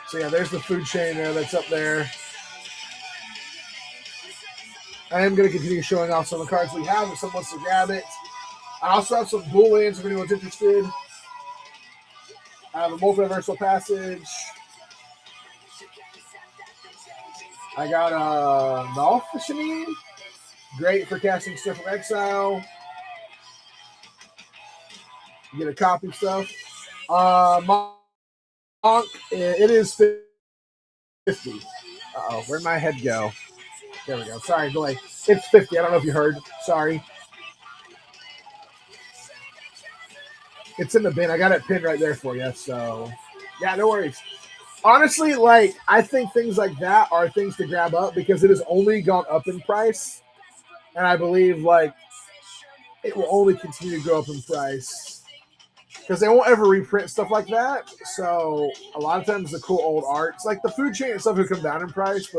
So yeah, there's the food chain there that's up there. I am going to continue showing off some of the cards we have if someone wants to grab it. I also have some dual lands if anyone's interested. I have a multiversal passage. I got a Malfishane. Great for casting stuff from exile. You get a copy stuff. Monk, it is 50. Uh-oh, where'd my head go? There we go. Sorry, delay. It's 50. I don't know if you heard. Sorry. It's in the bin. I got it pinned right there for you. So, yeah, no worries. Honestly, like, I think things like that are things to grab up because it has only gone up in price. And I believe, like, it will only continue to go up in price because they won't ever reprint stuff like that. So, a lot of times the cool old arts, like the food chain and stuff, will come down in price,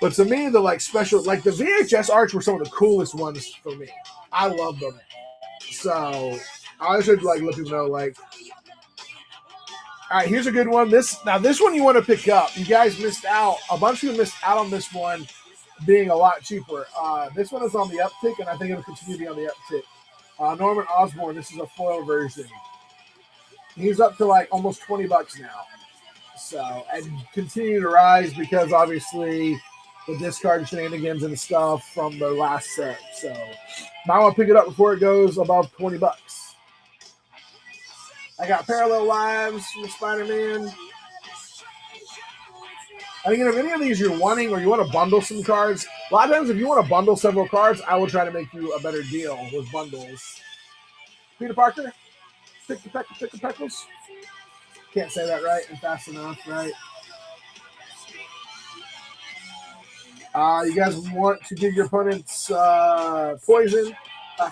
but to me, the like special, like the VHS arts were some of the coolest ones for me. I love them. So I should like let people know, like, all right, here's a good one. This one you want to pick up. You guys missed out. A bunch of you missed out on this one being a lot cheaper. This one is on the uptick, and I think it'll continue to be on the uptick. Norman Osborn. This is a foil version. He's up to like almost $20 now. So and continue to rise because obviously the discard shenanigans and stuff from the last set. So might want to pick it up before it goes above $20. I got Parallel Lives from Spider-Man. I think if any of these you're wanting or you want to bundle some cards, a lot of times if you want to bundle several cards, I will try to make you a better deal with bundles. Peter Parker, pick the peckles. Can't say that right and fast enough, right? You guys want to give your opponents poison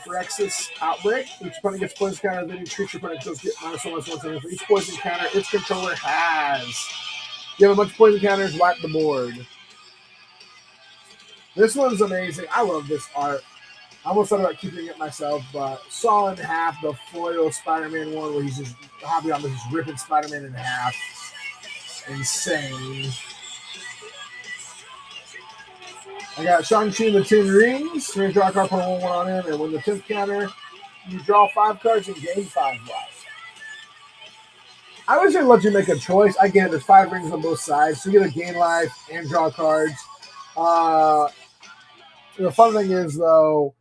for Exodus Outbreak. Each opponent gets poison counter, then each creature opponent goes get -1/-1 for each poison counter its controller has. You have a bunch of poison counters, wipe the board. This one's amazing. I love this art. I almost thought about keeping it myself, but saw in half the foil Spider-Man one where he's just just ripping Spider-Man in half. Insane. I got Shang-Chi and the Ten Rings. You're going to draw a card, put 1/1 on him, and when the 10th counter, you draw 5 cards and gain 5 life. I wish I'd let you make a choice. I get it. There's 5 rings on both sides, so you get to gain life and draw cards. The fun thing is, though,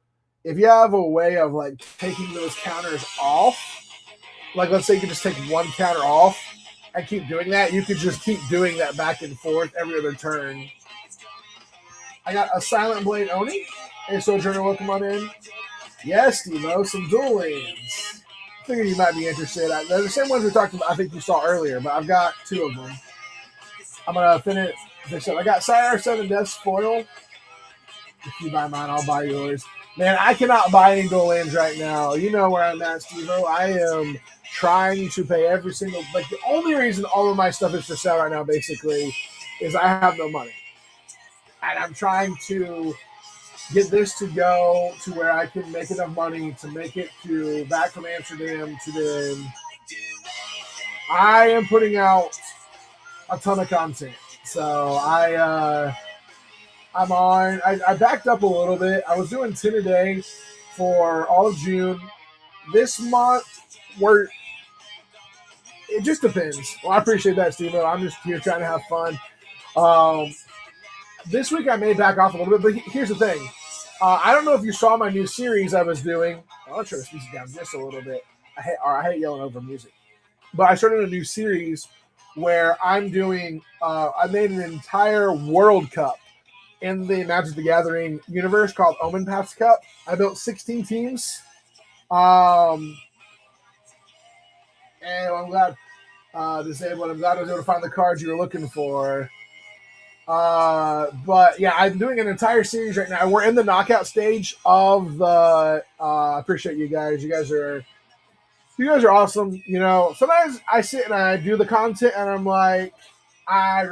if you have a way of, like, taking those counters off, like, let's say you could just take one counter off and keep doing that, you could just keep doing that back and forth every other turn. I got a Silent Blade Oni. Hey, Sojourner, welcome on in. Yes, Steve-O, some dual lands. I figured you might be interested. They're the same ones we talked about, I think you saw earlier, but I've got 2 of them. I'm going to finish up. I got Sire 7 Deaths foil. If you buy mine, I'll buy yours. Man, I cannot buy any dual lands right now. You know where I'm at, Steve-O. I am trying to pay every single... Like, the only reason all of my stuff is for sale right now, basically, is I have no money. And I'm trying to get this to go to where I can make enough money to make it to back from Amsterdam to then. I am putting out a ton of content. So I backed up a little bit. I was doing 10 a day for all of June. This month, it just depends. Well, I appreciate that, Steve-O. I'm just here trying to have fun. This week I may back off a little bit, but here's the thing. I don't know if you saw my new series I was doing. I'll try to speak it down just a little bit. I hate yelling over music. But I started a new series where I'm doing. I made an entire World Cup in the Magic the Gathering universe called Omen Paths Cup. I built 16 teams. Um, and I'm glad disabled. I'm glad I was able to find the cards you were looking for. But yeah, I'm doing an entire series right now. We're in the knockout stage of the. I appreciate you guys. You guys are awesome. You know, sometimes I sit and I do the content and I'm like, I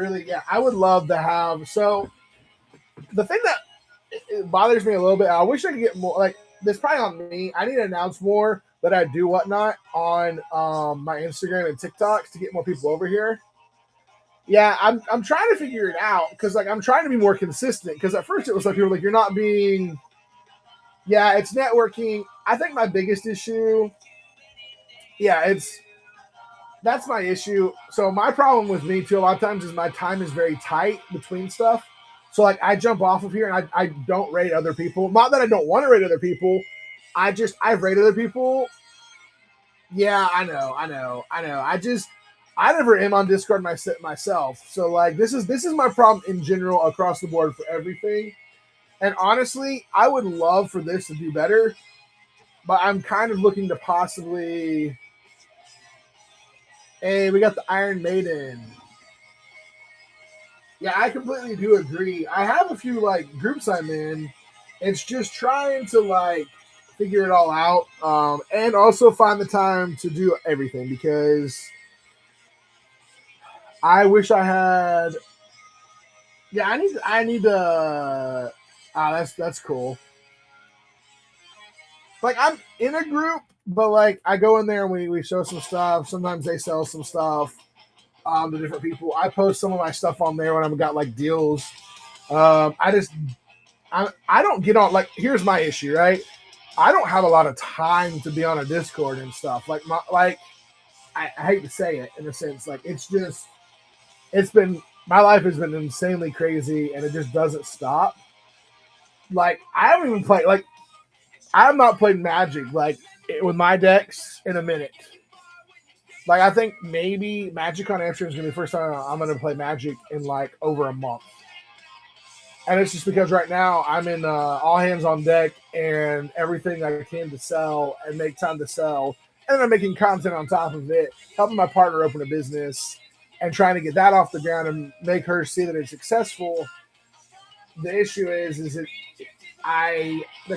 would love to have. So the thing that it bothers me a little bit, I wish I could get more. Like this, probably on me. I need to announce more that I do whatnot on my Instagram and TikToks to get more people over here. Yeah, I'm trying to figure it out because like I'm trying to be more consistent. Because at first it was like people were like you're not being. Yeah, it's networking. I think my biggest issue. Yeah, that's my issue. So my problem with me too a lot of times is my time is very tight between stuff. So like I jump off of here and I don't rate other people. Not that I don't want to rate other people. I've rated other people. Yeah, I know. I never am on Discord myself. So like this is my problem in general across the board for everything. And honestly, I would love for this to do better, but I'm kind of looking to possibly. Hey, we got the Iron Maiden. Yeah, I completely do agree. I have a few like groups I'm in. It's just trying to like figure it all out, and also find the time to do everything because I wish I had. Yeah, I need to. That's cool. Like I'm in a group, but like I go in there and we show some stuff. Sometimes they sell some stuff to different people. I post some of my stuff on there when I've got like deals. I don't get on like here's my issue, right? I don't have a lot of time to be on a Discord and stuff. I hate to say it in a sense, like it's been my life has been insanely crazy and it just doesn't stop. Like I haven't even played like I have not played Magic with my decks in a minute. Like I think maybe Magic on Amsterdam is gonna be the first time I'm gonna play Magic in like over a month. And it's just because right now I'm in all hands on deck and everything I can to sell and make time to sell. And then I'm making content on top of it, helping my partner open a business and trying to get that off the ground and make her see that it's successful. The issue is that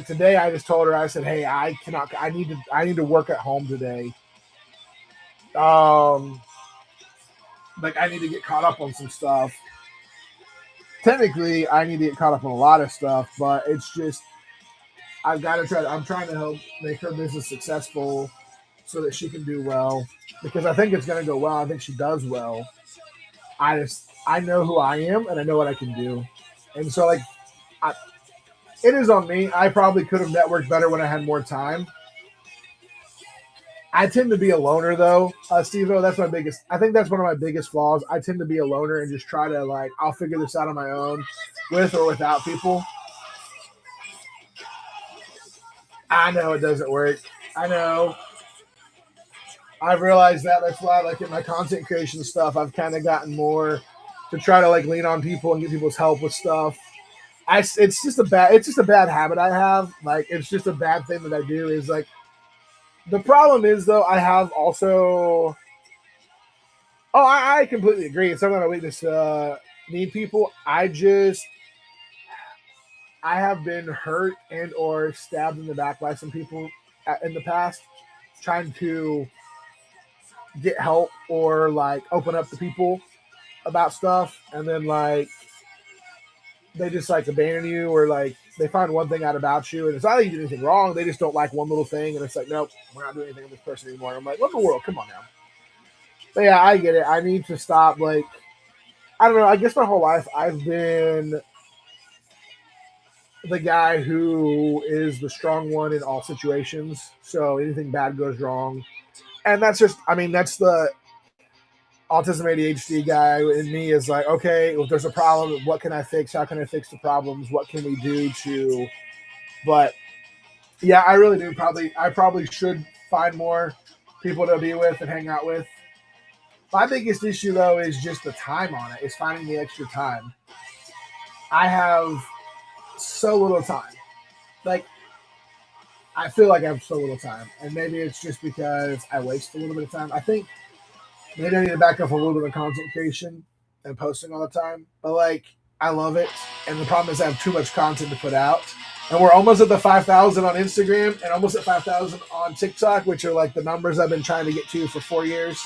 today I just told her, I said, hey, I need to work at home today. Like I need to get caught up on some stuff. Technically, I need to get caught up on a lot of stuff, but it's just I've got to try. I'm trying to help make her business successful so that she can do well because I think it's going to go well. I think she does well. I know who I am and I know what I can do, and so like it is on me. I probably could have networked better when I had more time. I tend to be a loner though, Steve-O. That's my biggest. I think that's one of my biggest flaws. I tend to be a loner and just try to like I'll figure this out on my own, with or without people. I know it doesn't work. I know. I've realized that. That's why, like in my content creation stuff, I've kind of gotten more to try to like lean on people and get people's help with stuff. It's just a bad habit I have. Like it's just a bad thing that I do. Is like the problem is though I have also. Oh, I completely agree. It's something I weakness need people. I have been hurt and or stabbed in the back by some people in the past, trying to get help or like open up to people about stuff, and then like they just like abandon you or like they find one thing out about you, and it's not that you did anything wrong. They just don't like one little thing, and it's like, nope, we're not doing anything with this person anymore. I'm like, what in the world? Come on now. But yeah, I get it. I need to stop. Like, I don't know. I guess my whole life I've been the guy who is the strong one in all situations. So anything bad goes wrong, and that's just. I mean, that's the autism ADHD guy in me is like, okay, if there's a problem, what can I fix? How can I fix the problems? What can we do to? But Yeah, I really do. I probably should find more people to be with and hang out with. My biggest issue though is just the time on it. Is finding the extra time. I have so little time. Like I feel like I have so little time, and maybe it's just because I waste a little bit of time. I think maybe I need to back up a little bit of content creation and posting all the time. But like I love it, and the problem is I have too much content to put out. And we're almost at the 5,000 on Instagram and almost at 5,000 on TikTok, which are like the numbers I've been trying to get to for 4 years.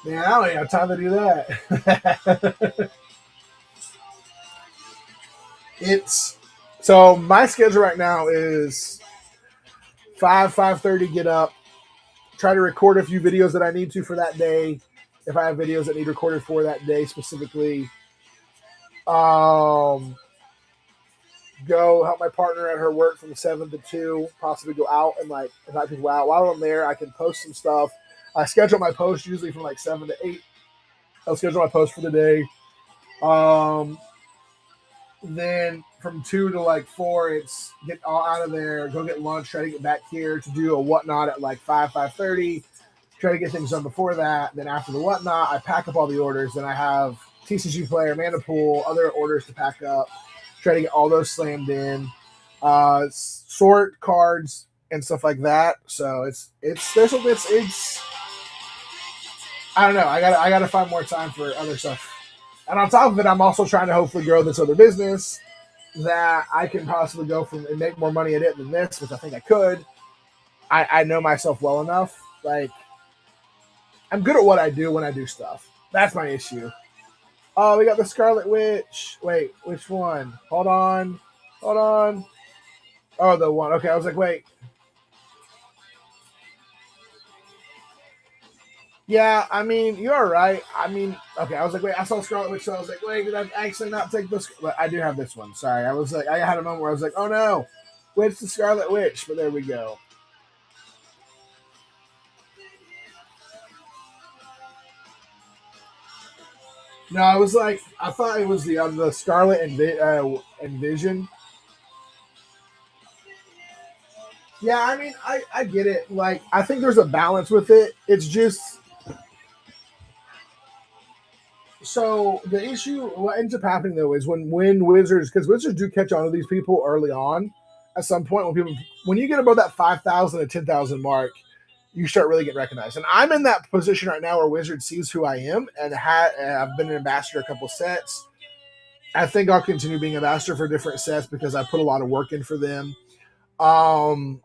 Man, I don't even have time to do that. It's so my schedule right now is 5:30 get up, try to record a few videos that I need to for that day. If I have videos that need recorded for that day specifically, um, go help my partner at her work from 7 to 2. Possibly go out and like invite people out. While I'm there, I can post some stuff. I schedule my post usually from like 7 to 8. I'll schedule my post for the day. Um, then from 2 to like 4, it's get all out of there, go get lunch, try to get back here to do a whatnot at like 5:30. Try to get things done before that. Then after the whatnot, I pack up all the orders. Then I have TCG player, mana pool, other orders to pack up. Try to get all those slammed in, sort cards and stuff like that. So it's I don't know. I gotta find more time for other stuff. And on top of it, I'm also trying to hopefully grow this other business that I can possibly go from and make more money at it than this, which I think I could. I know myself well enough. Like I'm good at what I do when I do stuff. That's my issue. Oh, we got the Scarlet Witch. Wait, which one? Hold on. Hold on. Oh, the one. Okay, I was like, wait. Yeah, I mean, you're right. I mean, okay, I was like, wait, I saw Scarlet Witch, so I was like, wait, did I actually not take this? But I do have this one. Sorry. I was like, I had a moment where I was like, oh no, where's the Scarlet Witch? But there we go. No, I was like, I thought it was the Scarlet and Vision. Yeah, I mean, I get it. Like, I think there's a balance with it. It's just so the issue. What ends up happening though is when Wizards, because Wizards do catch on to these people early on. At some point, when you get above that 5,000 to 10,000 mark, you start really getting recognized. And I'm in that position right now where Wizard sees who I am, and I've been an ambassador a couple sets. I think I'll continue being ambassador for different sets because I put a lot of work in for them. Um,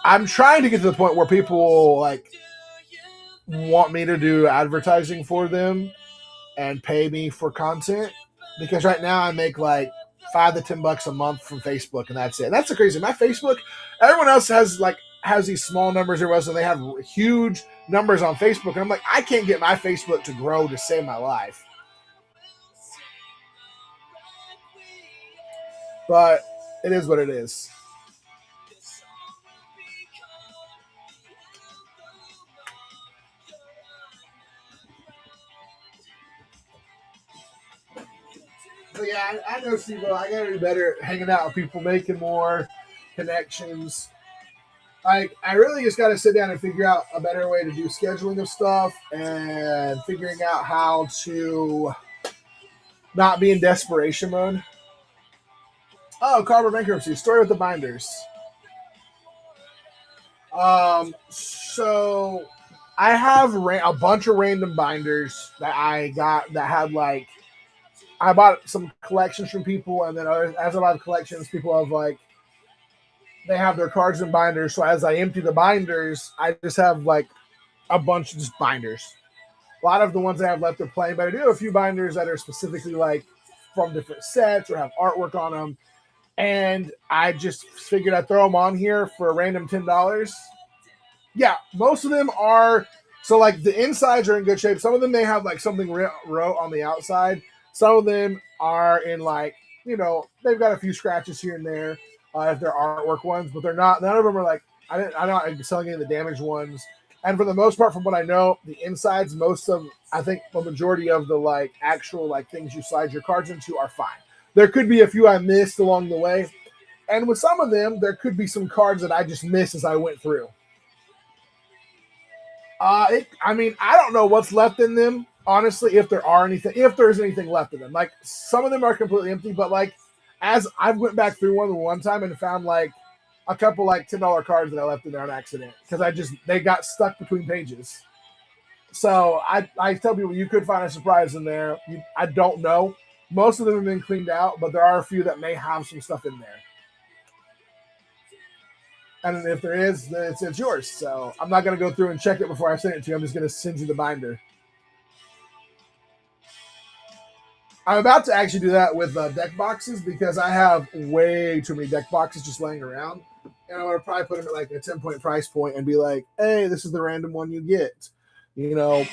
I'm trying to get to the point where people like want me to do advertising for them and pay me for content because right now I make like $5 to $10 a month from Facebook and that's it. And that's the crazy. My Facebook, everyone else has these small numbers or else, and they have huge numbers on Facebook, and I'm like, I can't get my Facebook to grow to save my life. But it is what it is. But yeah, I know, Steve. I gotta be better at hanging out with people, making more connections. Like, I really just got to sit down and figure out a better way to do scheduling of stuff and figuring out how to not be in desperation mode. Oh, Carver bankruptcy story with the binders. So I have a bunch of random binders that I got that had like I bought some collections from people, and then as I buy collections, people have like they have their cards and binders. So as I empty the binders, I just have like a bunch of just binders. A lot of the ones I have left are plain, but I do have a few binders that are specifically like from different sets or have artwork on them. And I just figured I'd throw them on here for a random $10. Yeah, most of them are. So like the insides are in good shape. Some of them may have like something wrote on the outside. Some of them are in like they've got a few scratches here and there if they're artwork ones, but they're not. None of them are like I'm not selling any of the damaged ones. And for the most part, from what I know, the insides, I think the majority of the like actual like things you slide your cards into are fine. There could be a few I missed along the way. And with some of them, there could be some cards that I just missed as I went through. I mean, I don't know what's left in them, honestly, if there's anything left in them. Like, some of them are completely empty, but like, as I went back through one time and found like a couple like $10 cards that I left in there on accident because they got stuck between pages. So I tell people you could find a surprise in there. I don't know. Most of them have been cleaned out, but there are a few that may have some stuff in there. And if there is, then it's yours. So I'm not going to go through and check it before I send it to you. I'm just going to send you the binder. I'm about to actually do that with deck boxes because I have way too many deck boxes just laying around. And I want to probably put them at like a 10-point price point and be like, hey, this is the random one you get. You know,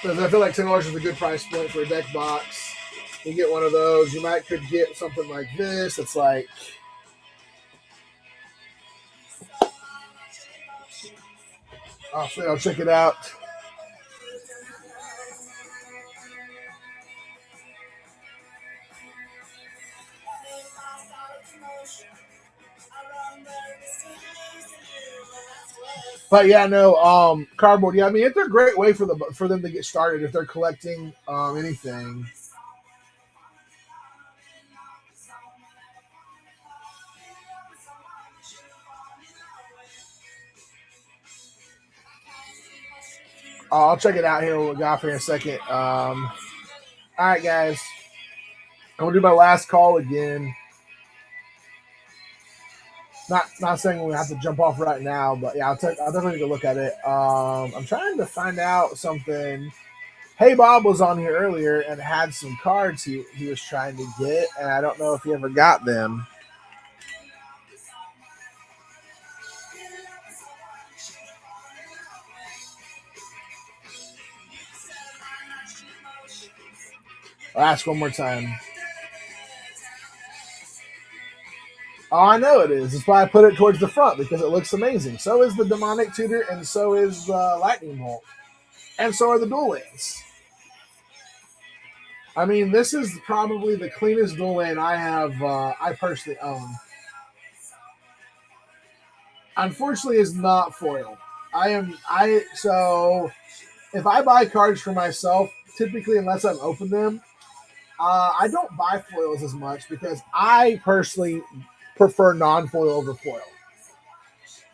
because I feel like $10 is a good price point for a deck cox. You get one of those. You could get something like this. It's like, I'll check it out. But yeah, no, cardboard. Yeah, I mean, it's a great way for them to get started if they're collecting anything. I'll check it out here. We'll go for in a second. All right, guys. I'm gonna do my last call again. Not saying we have to jump off right now, but yeah, I'll definitely take a look at it. I'm trying to find out something. Hey Bob was on here earlier and had some cards he was trying to get, and I don't know if he ever got them. I'll ask one more time. Oh, I know it is. That's why I put it towards the front because it looks amazing. So is the Demonic Tutor, and so is the Lightning Bolt, and so are the Dual Lands. I mean, this is probably the cleanest Dual Land I personally own. Unfortunately, is not foil. So if I buy cards for myself, typically unless I've opened them, I don't buy foils as much because I personally prefer non-foil over foil.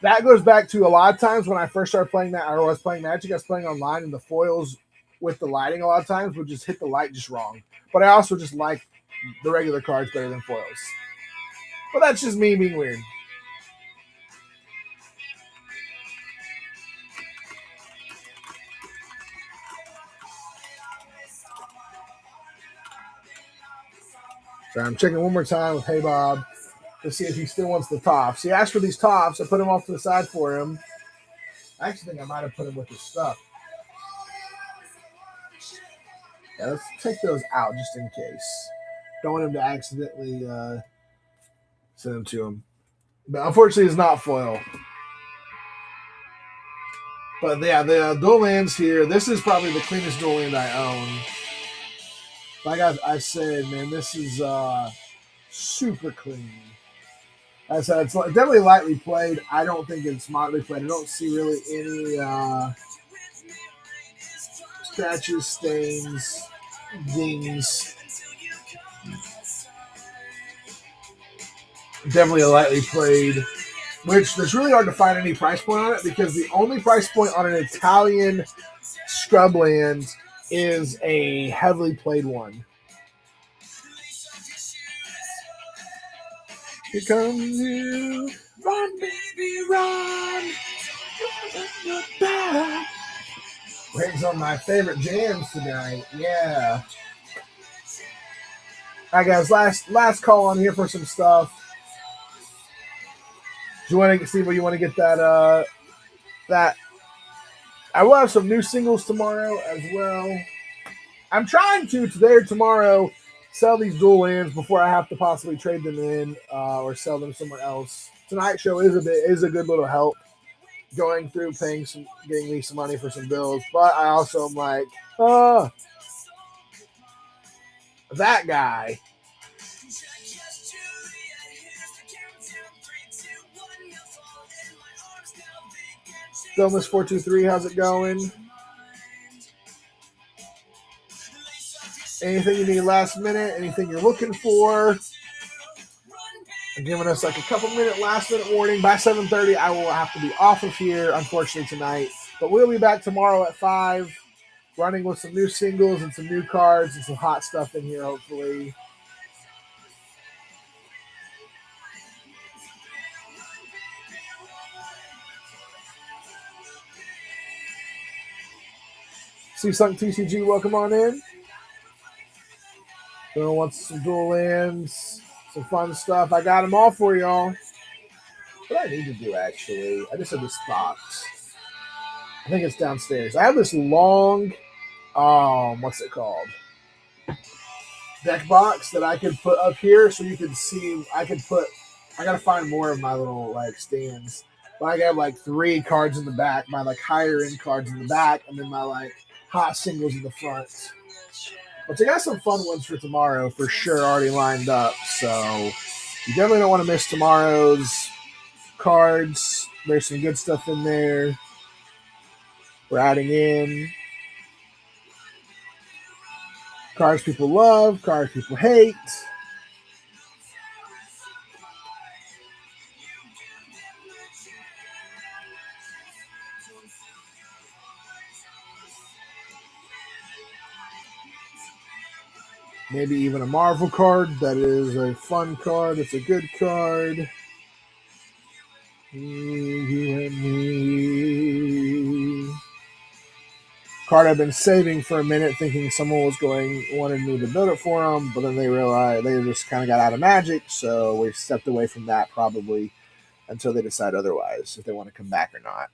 That goes back to a lot of times when I first started playing that, or was playing Magic, I was playing online, and the foils with the lighting a lot of times would just hit the light just wrong. But I also just like the regular cards better than foils. But that's just me being weird. So I'm checking one more time with Hey Bob to see if he still wants the tops. He asked for these tops. I put them off to the side for him. I actually think I might have put him with his stuff. Yeah, let's take those out just in case. Don't want him to accidentally send them to him. But unfortunately, it's not foil. But yeah, the Dual Lands here, this is probably the cleanest Dual Land I own. Like I said, man, this is super clean. As I said, it's definitely lightly played. I don't think it's moderately played. I don't see really any scratches, stains, dings. Definitely a lightly played, which there's really hard to find any price point on it because the only price point on an Italian scrubland is a heavily played one. Here comes you, run, baby, run. Brings on my favorite jams tonight. Yeah. All right, guys. Last call on here for some stuff. Do you want to see where you want to get that? That I will have some new singles tomorrow as well. I'm trying to today or tomorrow sell these Dual Lands before I have to possibly trade them in or sell them somewhere else. Tonight's show is a good little help going through getting me some money for some bills, but I also am like, that guy. Stillness423, how's it going? Anything you need last minute? Anything you're looking for? Giving us like a couple minute last minute warning. By 7:30, I will have to be off of here, unfortunately, tonight. But we'll be back tomorrow at 5, running with some new singles and some new cards and some hot stuff in here, hopefully. See Sunk TCG, welcome on in. Gonna want some dual lands, some fun stuff. I got them all for y'all. What I need to do, actually, I just have this box. I think it's downstairs. I have this long, what's it called? Deck box that I could put up here so you can see. I gotta find more of my little like stands. But I got like 3 cards in the back, my like higher end cards in the back, and then my like hot singles in the front. But I got some fun ones for tomorrow for sure already lined up. So you definitely don't want to miss tomorrow's cards. There's some good stuff in there. We're adding in cards people love, cards people hate. Maybe even a Marvel card that is a fun card. It's a good card. You and me. Card I've been saving for a minute, thinking someone wanted me to build it for them, but then they realized they just kind of got out of Magic, so we stepped away from that probably until they decide otherwise, if they want to come back or not.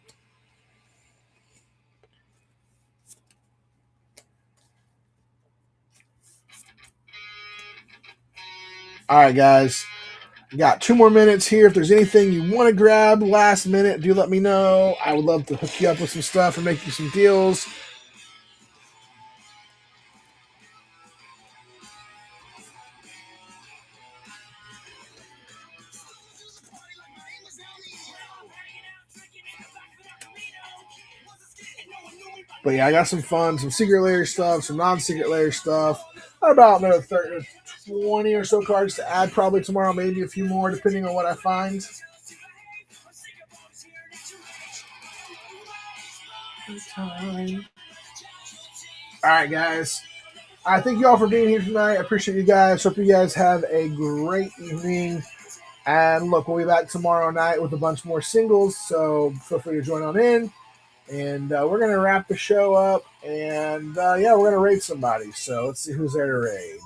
All right, guys. Got 2 more minutes here. If there's anything you want to grab last minute, do let me know. I would love to hook you up with some stuff and make you some deals. But yeah, I got some fun, some secret layer stuff, some non-secret layer stuff. About another 30, 20 or so cards to add probably tomorrow, maybe a few more depending on what I find. All right, guys. I thank you all for being here tonight. I appreciate you guys. Hope you guys have a great evening. And look, we'll be back tomorrow night with a bunch more singles, so feel free to join on in. And we're going to wrap the show up. And yeah, we're going to raid somebody. So let's see who's there to raid.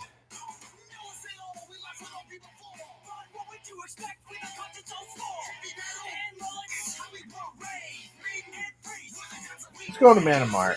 Let's go to Manamart.